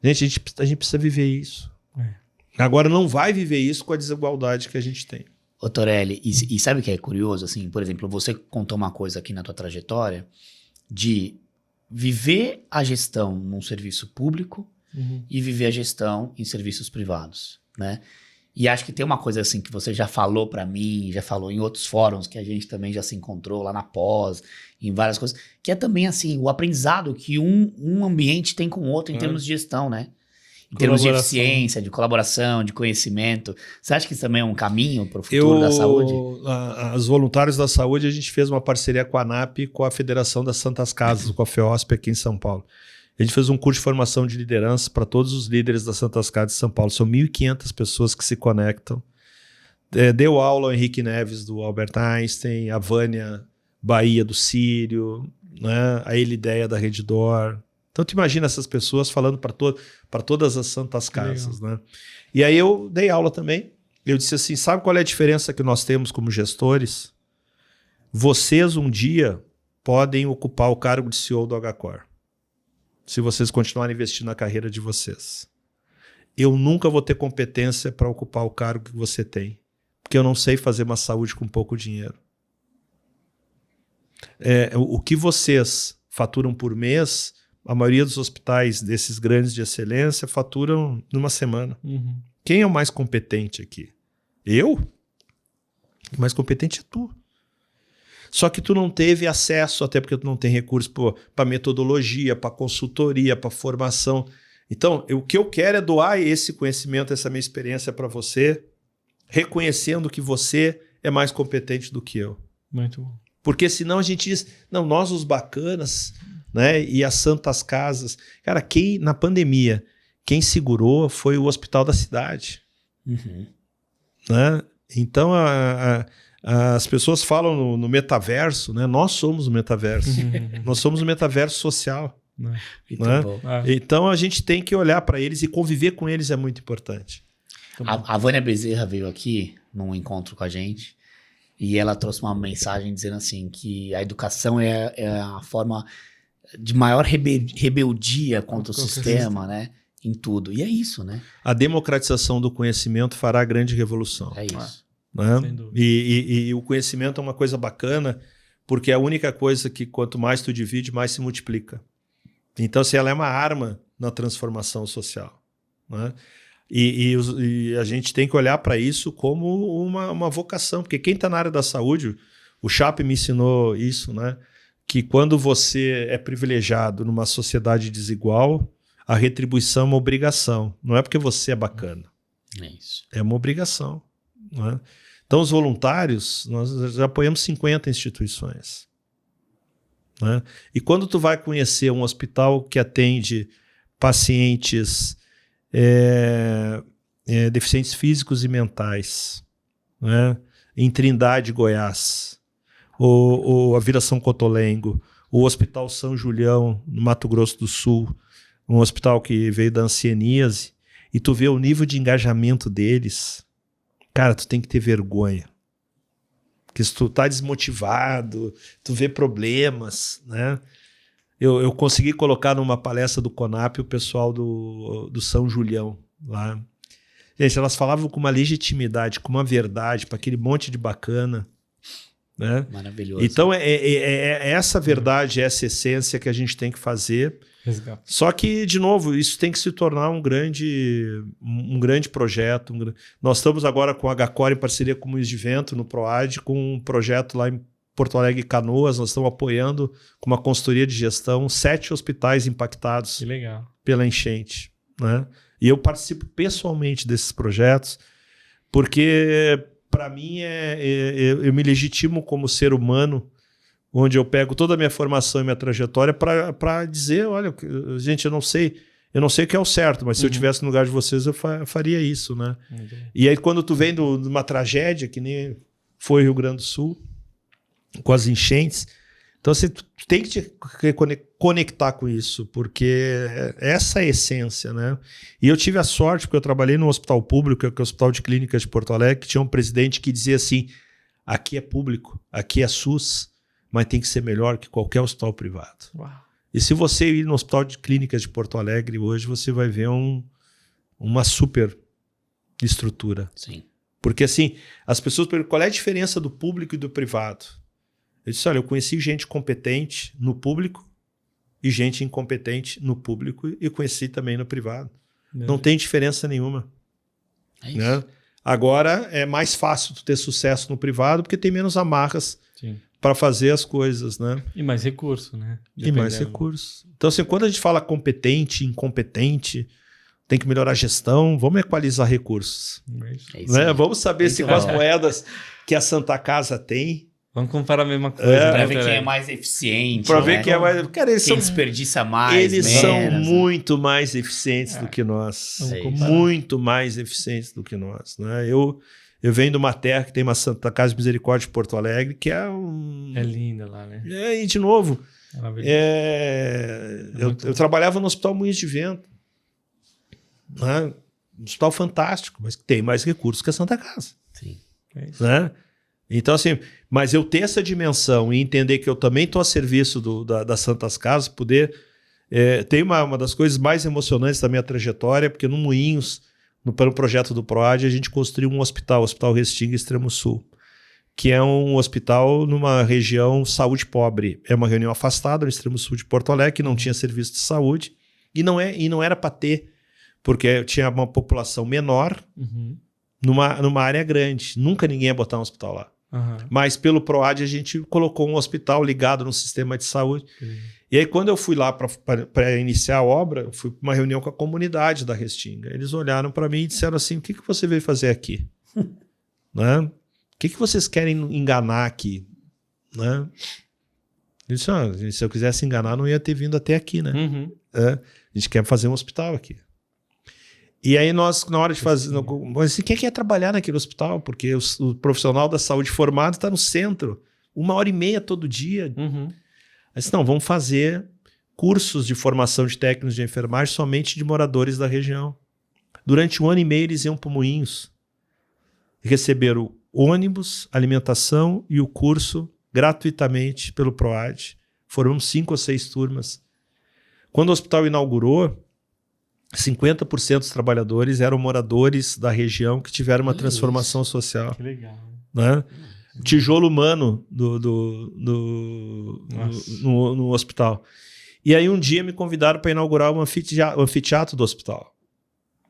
Gente, a gente precisa viver isso. Agora não vai viver isso com a desigualdade que a gente tem. Ô Torelli, e sabe o que é curioso? Assim, por exemplo, você contou uma coisa aqui na tua trajetória de viver a gestão num serviço público e viver a gestão em serviços privados, né? E acho que tem uma coisa assim que você já falou pra mim, já falou em outros fóruns que a gente também já se encontrou lá na pós, em várias coisas, que é também assim, o aprendizado que um ambiente tem com o outro em termos de gestão, né? Em termos de eficiência, de colaboração, de conhecimento. Você acha que isso também é um caminho para o futuro da saúde? Os voluntários da saúde, a gente fez uma parceria com a ANAP e com a Federação das Santas Casas, com a FEOSP aqui em São Paulo. A gente fez um curso de formação de liderança para todos os líderes das Santas Casas de São Paulo. São 1.500 pessoas que se conectam. Deu aula ao Henrique Neves, do Albert Einstein, a Vânia Bahia, do Sírio, né? A Elideia, da Redditor. Então, tu imagina essas pessoas falando para todas as Santas Casas, né? E aí eu dei aula também. Eu disse assim, sabe qual é a diferença que nós temos como gestores? Vocês um dia podem ocupar o cargo de CEO do HCor, se vocês continuarem investindo na carreira de vocês. Eu nunca vou ter competência para ocupar o cargo que você tem, porque eu não sei fazer uma saúde com pouco dinheiro. O que vocês faturam por mês, a maioria dos hospitais desses grandes de excelência faturam numa semana. Uhum. Quem é o mais competente aqui? Eu? O mais competente é tu. Só que tu não teve acesso, até porque tu não tem recurso para metodologia, para consultoria, para formação. Então, o que eu quero é doar esse conhecimento, essa minha experiência para você, reconhecendo que você é mais competente do que eu. Muito bom. Porque senão a gente diz, não, nós os bacanas, né, e as Santas Casas. Cara, na pandemia, quem segurou foi o Hospital da Cidade. Uhum. Né? Então, as pessoas falam no metaverso, né? Nós somos o metaverso. Nós somos o metaverso social. Né? Então, a gente tem que olhar para eles e conviver com eles é muito importante. A Vânia Bezerra veio aqui num encontro com a gente E ela trouxe uma mensagem dizendo assim, que a educação é a forma de maior rebeldia contra o sistema, né? Em tudo. E é isso, né? A democratização do conhecimento fará a grande revolução. É isso. Né? Sem dúvida. E o conhecimento é uma coisa bacana, porque é a única coisa que quanto mais tu divide, mais se multiplica. Então, assim, ela é uma arma na transformação social. Né? E a gente tem que olhar para isso como uma vocação, porque quem está na área da saúde, o Chape me ensinou isso, né? Que quando você é privilegiado numa sociedade desigual, a retribuição é uma obrigação, não é porque você é bacana. É isso. É uma obrigação. Né? Então, os voluntários, nós já apoiamos 50 instituições. Né? E quando tu vai conhecer um hospital que atende pacientes deficientes físicos e mentais, né? Em Trindade, Goiás, ou a Vila São Cotolengo, o Hospital São Julião, no Mato Grosso do Sul, um hospital que veio da Hanseníase, e tu vê o nível de engajamento deles, cara, tu tem que ter vergonha. Porque se tu tá desmotivado, tu vê problemas, né? Eu consegui colocar numa palestra do CONAP o pessoal do São Julião lá. Gente, elas falavam com uma legitimidade, com uma verdade, para aquele monte de bacana. Né? Maravilhoso. Então, é essa verdade, essa essência que a gente tem que fazer. Resgate. Só que, de novo, isso tem que se tornar um grande projeto. Nós estamos agora com a HCOR em parceria com o Moinhos de Vento, no PROAD, com um projeto lá em Porto Alegre e Canoas. Nós estamos apoiando com uma consultoria de gestão 7 hospitais impactados Que legal. pela enchente. Né? E eu participo pessoalmente desses projetos, porque, para mim, eu me legitimo como ser humano, onde eu pego toda a minha formação e minha trajetória para dizer, olha, gente, eu não sei o que é o certo, mas se eu estivesse no lugar de vocês, eu faria isso, né? E aí, quando tu vem de uma tragédia, que nem foi Rio Grande do Sul, com as enchentes, então você tem que te conectar com isso, porque essa é a essência, né? E eu tive a sorte, porque eu trabalhei no hospital público, que é o Hospital de Clínicas de Porto Alegre, que tinha um presidente que dizia assim, aqui é público, aqui é SUS, mas tem que ser melhor que qualquer hospital privado. Uau. E se você ir no Hospital de Clínicas de Porto Alegre hoje, você vai ver uma super estrutura. Sim. Porque assim, as pessoas perguntam qual é a diferença do público e do privado. Eu disse, olha, eu conheci gente competente no público e gente incompetente no público e conheci também no privado. Não tem diferença nenhuma. É isso. Né? Agora é mais fácil tu ter sucesso no privado porque tem menos amarras para fazer as coisas, né? E mais recurso, né? E mais recursos. Então, assim, quando a gente fala competente, incompetente, tem que melhorar a gestão, vamos equalizar recursos. É isso Né? aí. Vamos saber se com as moedas que a Santa Casa tem. Vamos comparar a mesma coisa. Pra né, ver quem Tereli? é mais eficiente. Para né? ver quem é mais. Cara, eles Quem são, desperdiça mais. eles são menos, né? muito mais eficientes do que nós. É isso. Muito mais eficientes do que nós. Né? Eu venho de uma terra que tem uma Santa Casa de Misericórdia de Porto Alegre, que é um. É linda lá, né? E de novo, Maravilhoso. eu trabalhava no Hospital Moinhos de Vento. Né? Um hospital fantástico, mas que tem mais recursos que a Santa Casa. Sim. É isso. Né? Então, assim, mas eu ter essa dimensão e entender que eu também estou a serviço das Santas Casas, poder. Tem uma das coisas mais emocionantes da minha trajetória, porque no Moinhos, pelo projeto do PROAD, a gente construiu um hospital, o Hospital Restinga Extremo Sul, que é um hospital numa região saúde pobre. É uma região afastada no extremo sul de Porto Alegre, que não tinha serviço de saúde, e não era para ter, porque tinha uma população menor numa área grande. Nunca ninguém ia botar um hospital lá. Mas pelo PROAD a gente colocou um hospital ligado no sistema de saúde. E aí quando eu fui lá para iniciar a obra, eu fui para uma reunião com a comunidade da Restinga. Eles olharam para mim e disseram assim, o que você veio fazer aqui? Né? O que vocês querem enganar aqui? Né? Eu disse, se eu quisesse enganar, não ia ter vindo até aqui. Né? A gente quer fazer um hospital aqui. E aí nós, na hora de fazer... Mas assim, quem quer trabalhar naquele hospital? Porque o profissional da saúde formado está no centro. 1h30 todo dia. Aí disse, não, vamos fazer cursos de formação de técnicos de enfermagem somente de moradores da região. Durante 1 ano e meio eles iam para Moinhos. Receberam ônibus, alimentação e o curso gratuitamente pelo PROAD. Foram 5 ou 6 turmas. Quando o hospital inaugurou, 50% dos trabalhadores eram moradores da região que tiveram uma transformação social. Que legal. Né? Tijolo humano no hospital. E aí um dia me convidaram para inaugurar o anfiteatro do hospital,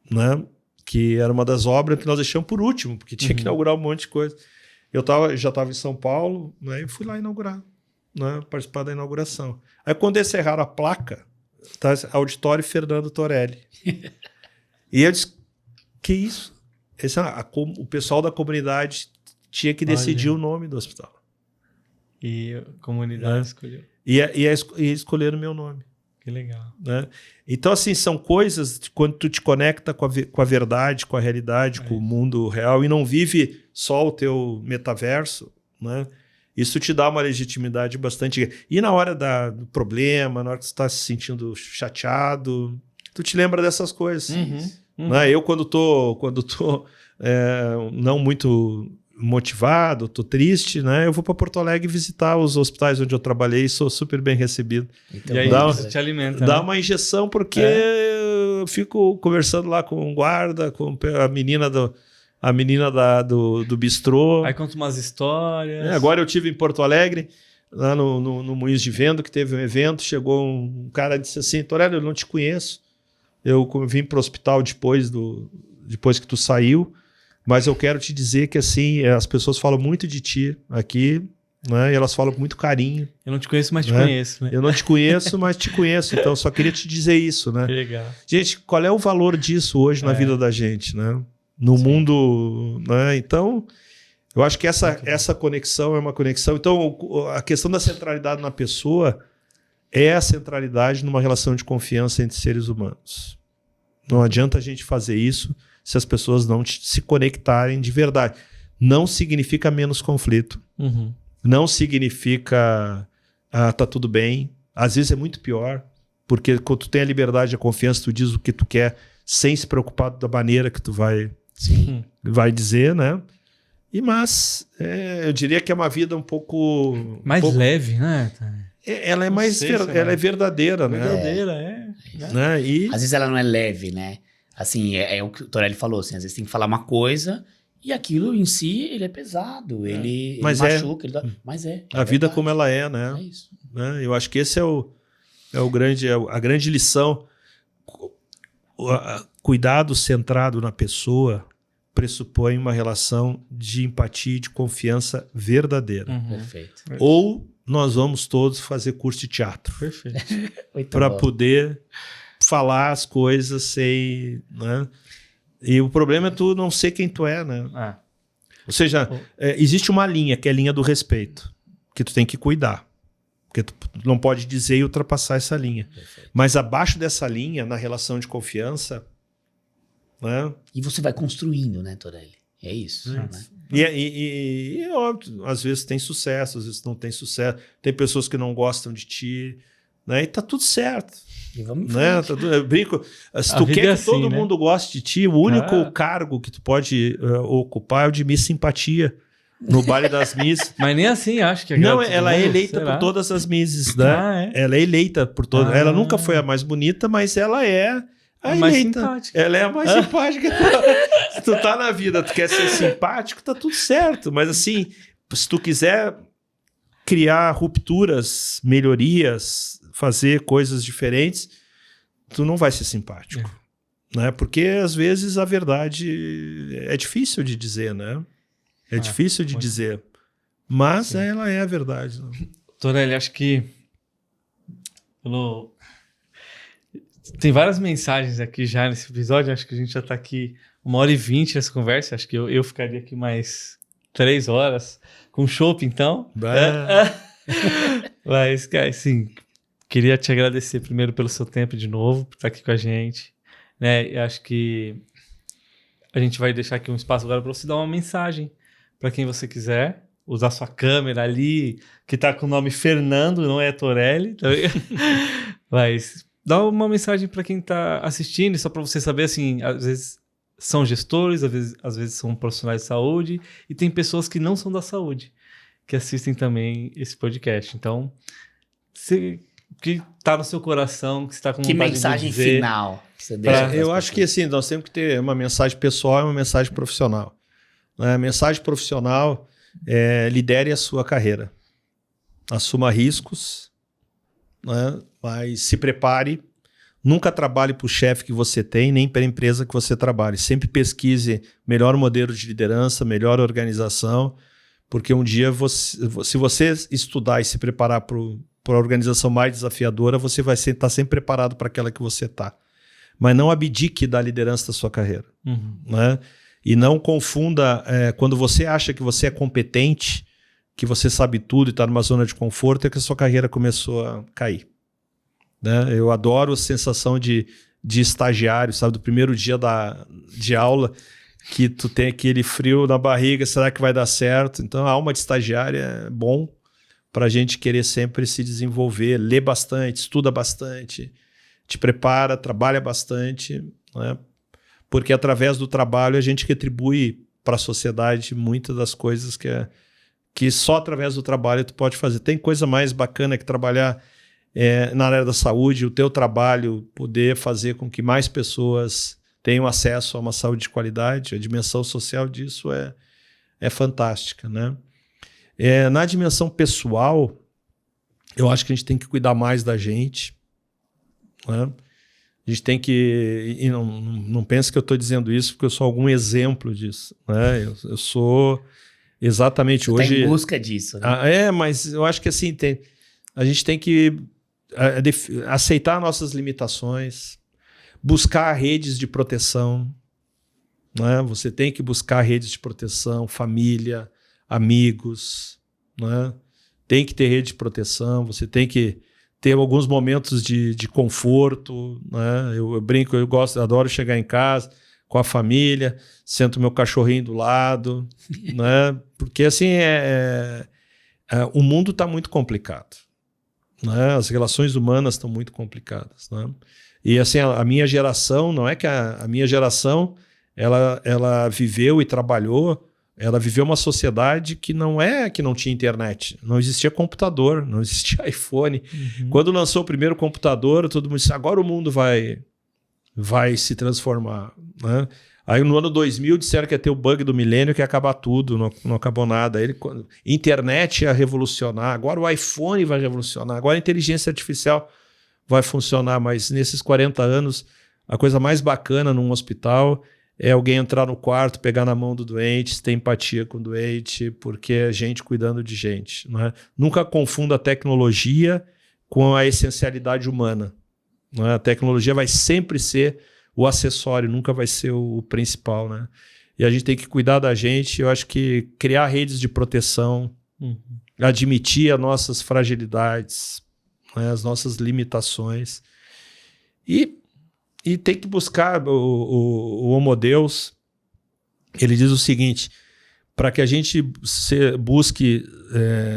né? Que era uma das obras que nós deixamos por último, porque tinha que inaugurar um monte de coisa. Eu já estava em São Paulo, né? E fui lá inaugurar, né? Participar da inauguração. Aí quando eles erraram a placa, tá? Auditório Fernando Torelli. E eu disse, que isso? O pessoal da comunidade tinha que decidir o nome do hospital. E a comunidade escolheu. E escolheram o meu nome. Que legal. Né? Então, assim, são coisas de quando tu te conecta com a verdade, com a realidade, com o mundo real e não vive só o teu metaverso, né? Isso te dá uma legitimidade bastante... E na hora do problema, na hora que tu está se sentindo chateado, tu te lembra dessas coisas. Né? Eu, quando tô não muito motivado, tô triste, né? Eu vou para Porto Alegre visitar os hospitais onde eu trabalhei e sou super bem recebido. Então, e aí isso te alimenta, dá né? uma injeção porque eu fico conversando lá com o guarda, com a menina do bistrô. Aí conta umas histórias. Agora eu estive em Porto Alegre, lá no Moinhos de Vento, que teve um evento, chegou um cara e disse assim, Torelli, eu não te conheço, eu vim para o hospital depois que tu saiu, mas eu quero te dizer que assim, as pessoas falam muito de ti aqui, né? E elas falam com muito carinho. Eu não te conheço, mas te conheço, né? Eu não te conheço, mas te conheço. Então, só queria te dizer isso, né? Que legal. Gente, qual é o valor disso hoje na vida da gente, né? No mundo, né? Então, eu acho que essa conexão é uma conexão. Então, a questão da centralidade na pessoa é a centralidade numa relação de confiança entre seres humanos. Não adianta a gente fazer isso se as pessoas não se conectarem de verdade. Não significa menos conflito. Não significa tá tudo bem. Às vezes é muito pior, porque quando tu tem a liberdade e a confiança, tu diz o que tu quer sem se preocupar da maneira que tu vai dizer, né? Mas eu diria que é uma vida um pouco... Mais leve, né? Ela é ela é verdadeira, né? Verdadeira, né? E... Às vezes ela não é leve, né? Assim, é o que o Torelli falou, assim, às vezes tem que falar uma coisa e aquilo em si, ele é pesado, ele machuca, mas a vida como ela é, né? É isso. Né? Eu acho que esse a grande lição. Cuidado centrado na pessoa pressupõe uma relação de empatia e de confiança verdadeira. Perfeito. Ou nós vamos todos fazer curso de teatro. Perfeito. Para poder falar as coisas sem... Né? E o problema é tu não ser quem tu é, né? Ou seja, existe uma linha, que é a linha do respeito, que tu tem que cuidar. Porque tu não pode dizer e ultrapassar essa linha. Perfeito. Mas abaixo dessa linha, na relação de confiança... Né? E você vai construindo, né, Torelli? É isso. Né? E é óbvio, às vezes tem sucesso, às vezes não tem sucesso. Tem pessoas que não gostam de ti, né? E tá tudo certo. E vamos né? Eu brinco, se tu quer que todo mundo goste de ti, o único cargo que tu pode ocupar é o de Miss Simpatia no baile das Miss. Mas nem assim, acho que não, ela é eleita por todas as Misses, né? Ela é eleita por todas. Ela nunca foi a mais bonita, mas ela é a mais simpática. Ela é a mais simpática. Se tu tá na vida, tu quer ser simpático, tá tudo certo. Mas assim, se tu quiser criar rupturas, melhorias, fazer coisas diferentes, tu não vai ser simpático. Né? Porque às vezes a verdade é difícil de dizer, né? É difícil de dizer. Mas ela é a verdade. Né? Torelli, acho que tem várias mensagens aqui já nesse episódio. Acho que a gente já tá aqui 1h20 nessa conversa. Acho que eu ficaria aqui mais 3 horas com chopp, então. Mas, cara, assim, queria te agradecer primeiro pelo seu tempo de novo, por estar aqui com a gente. Né? Eu acho que a gente vai deixar aqui um espaço agora para você dar uma mensagem para quem você quiser. Usar sua câmera ali, que tá com o nome Fernando, não é Torelli. Mas dá uma mensagem para quem tá assistindo, só para você saber, assim, às vezes são gestores, às vezes são profissionais de saúde, e tem pessoas que não são da saúde, que assistem também esse podcast. Então, o que está no seu coração, que você está com Que vontade mensagem de dizer, final você deixa pras Eu acho que pessoas? assim, nós temos que ter uma mensagem pessoal e uma mensagem profissional. A mensagem profissional é lidere a sua carreira. Assuma riscos, né? Mas se prepare. Nunca trabalhe para o chefe que você tem, nem para a empresa que você trabalhe. Sempre pesquise melhor modelo de liderança, melhor organização, porque um dia, se você estudar e se preparar para a organização mais desafiadora, você vai estar sempre preparado para aquela que você está. Mas não abdique da liderança da sua carreira. Né? E não confunda, quando você acha que você é competente, que você sabe tudo e está numa zona de conforto, é que a sua carreira começou a cair. Né? Eu adoro a sensação de estagiário, sabe? Do primeiro dia de aula, que tu tem aquele frio na barriga, será que vai dar certo? Então, a alma de estagiário é bom para a gente querer sempre se desenvolver, lê bastante, estuda bastante, te prepara, trabalha bastante, né? Porque através do trabalho a gente retribui para a sociedade muitas das coisas que só através do trabalho tu pode fazer. Tem coisa mais bacana que trabalhar na área da saúde, o teu trabalho poder fazer com que mais pessoas tenham acesso a uma saúde de qualidade, a dimensão social disso é fantástica, né? Na dimensão pessoal, eu acho que a gente tem que cuidar mais da gente, né? A gente tem que... E não pense que eu estou dizendo isso porque eu sou algum exemplo disso, né? Eu sou exatamente Você hoje... tá em busca disso, né? mas eu acho que assim, a gente tem que aceitar nossas limitações, buscar redes de proteção, né? Você tem que buscar redes de proteção, família, amigos, né? Tem que ter rede de proteção, você tem que ter alguns momentos de conforto, né? Eu brinco, eu adoro chegar em casa com a família, sento meu cachorrinho do lado, né? Porque assim, o mundo está muito complicado. Né? As relações humanas estão muito complicadas, né? E assim, a minha geração, não é que a minha geração ela viveu e trabalhou, ela viveu uma sociedade que não é que não tinha internet, não existia computador, não existia iPhone. Quando lançou o primeiro computador, todo mundo disse, agora o mundo vai se transformar, né? Aí no ano 2000 disseram que ia ter o bug do milênio, que ia acabar tudo, não acabou nada. Internet ia revolucionar, agora o iPhone vai revolucionar, agora a inteligência artificial vai funcionar, mas nesses 40 anos, a coisa mais bacana num hospital é alguém entrar no quarto, pegar na mão do doente, ter empatia com o doente, porque é gente cuidando de gente, né? Nunca confunda a tecnologia com a essencialidade humana, né? A tecnologia vai sempre ser o acessório, nunca vai ser o principal, né? E a gente tem que cuidar da gente. Eu acho que criar redes de proteção, admitir as nossas fragilidades, né, as nossas limitações, e tem que buscar o Homo Deus. Ele diz o seguinte: para que a gente busque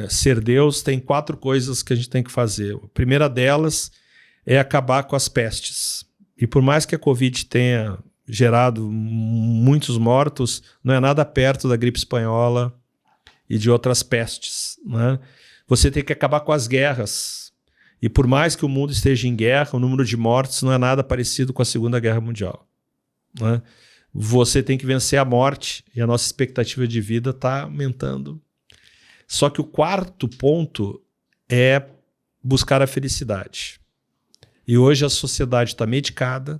ser Deus, tem 4 coisas que a gente tem que fazer. A primeira delas é acabar com as pestes. E por mais que a Covid tenha gerado muitos mortos, não é nada perto da gripe espanhola e de outras pestes, né? Você tem que acabar com as guerras. E por mais que o mundo esteja em guerra, o número de mortes não é nada parecido com a Segunda Guerra Mundial, né? Você tem que vencer a morte e a nossa expectativa de vida está aumentando. Só que o 4º ponto é buscar a felicidade. E hoje a sociedade está medicada,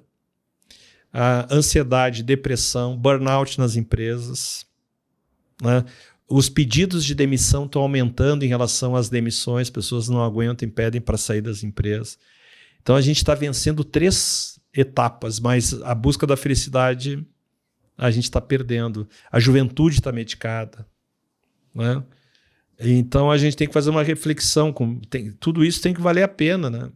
a ansiedade, depressão, burnout nas empresas, né? Os pedidos de demissão estão aumentando em relação às demissões, pessoas não aguentam e pedem para sair das empresas. Então a gente está vencendo 3 etapas, mas a busca da felicidade a gente está perdendo. A juventude está medicada, né? Então a gente tem que fazer uma reflexão. Tudo isso tem que valer a pena, né?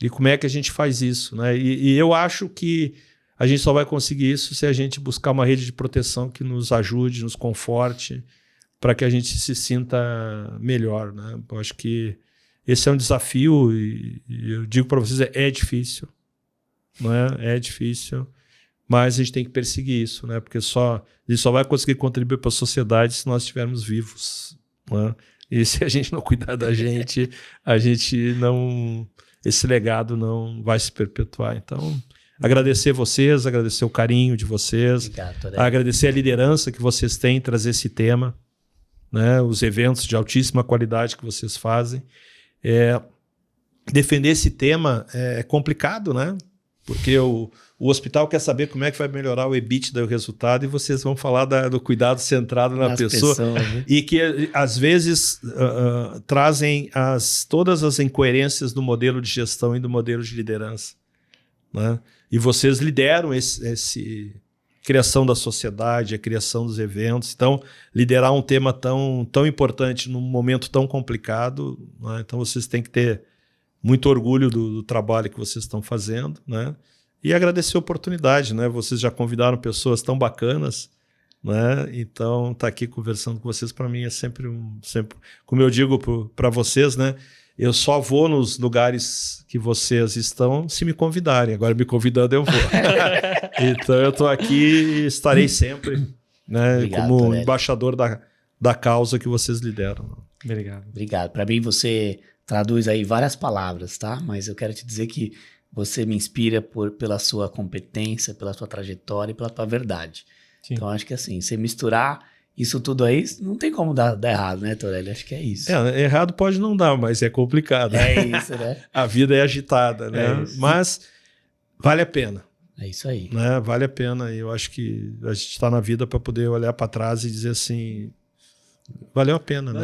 E como é que a gente faz isso, né? E eu acho que a gente só vai conseguir isso se a gente buscar uma rede de proteção que nos ajude, nos conforte, para que a gente se sinta melhor, né? Eu acho que esse é um desafio e eu digo para vocês, é difícil, não é? É difícil, mas a gente tem que perseguir isso, né? Porque a gente só vai conseguir contribuir para a sociedade se nós estivermos vivos, né? E se a gente não cuidar da gente, esse legado não vai se perpetuar. Então, agradecer vocês, agradecer o carinho de vocês, Obrigado, agradecer a liderança que vocês têm em trazer esse tema, né? Os eventos de altíssima qualidade que vocês fazem. Defender esse tema é complicado, né? Porque o hospital quer saber como é que vai melhorar o EBITDA e o resultado, e vocês vão falar do cuidado centrado na pessoa. Né? E que, às vezes, trazem todas as incoerências do modelo de gestão e do modelo de liderança, né? E vocês lideram esse criação da sociedade, a criação dos eventos. Então, liderar um tema tão importante num momento tão complicado, né? Então, vocês têm que ter muito orgulho do trabalho que vocês estão fazendo, né? E agradecer a oportunidade, né? Vocês já convidaram pessoas tão bacanas, né? Então, estar aqui conversando com vocês, para mim, é sempre, como eu digo para vocês, né? Eu só vou nos lugares que vocês estão se me convidarem. Agora, me convidando, eu vou. Então, eu estou aqui e estarei sempre, né? Obrigado, como Torelli. embaixador da causa que vocês lideram. Obrigado. Para mim, você traduz aí várias palavras, tá? Mas eu quero te dizer que você me inspira pela sua competência, pela sua trajetória e pela tua verdade. Sim. Então, acho que assim, você misturar isso tudo aí, não tem como dar errado, né, Torelli? Acho que é isso. Errado pode não dar, mas é complicado. É isso, né? A vida é agitada, né? Mas vale a pena. É isso aí. Né? Vale a pena. E eu acho que a gente está na vida para poder olhar para trás e dizer assim, valeu a pena, né?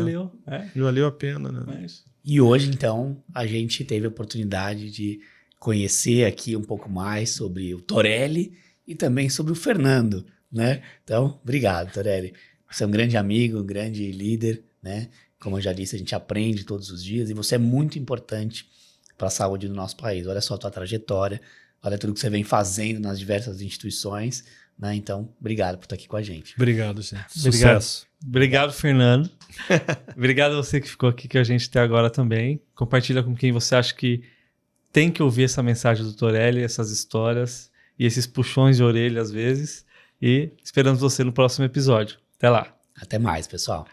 Valeu a pena, né? É isso. E hoje, então, a gente teve a oportunidade de conhecer aqui um pouco mais sobre o Torelli e também sobre o Fernando, né? Então, obrigado, Torelli. Você é um grande amigo, um grande líder, né? Como eu já disse, a gente aprende todos os dias e você é muito importante para a saúde do nosso país. Olha só a tua trajetória, olha tudo que você vem fazendo nas diversas instituições, né? Então, obrigado por estar aqui com a gente. Obrigado, gente. Obrigado. Sucesso. Obrigado, Fernando. Obrigado a você que ficou aqui com a gente até agora também. Compartilha com quem você acha que tem que ouvir essa mensagem do Torelli, essas histórias e esses puxões de orelha às vezes. E esperamos você no próximo episódio. Até lá. Até mais, pessoal.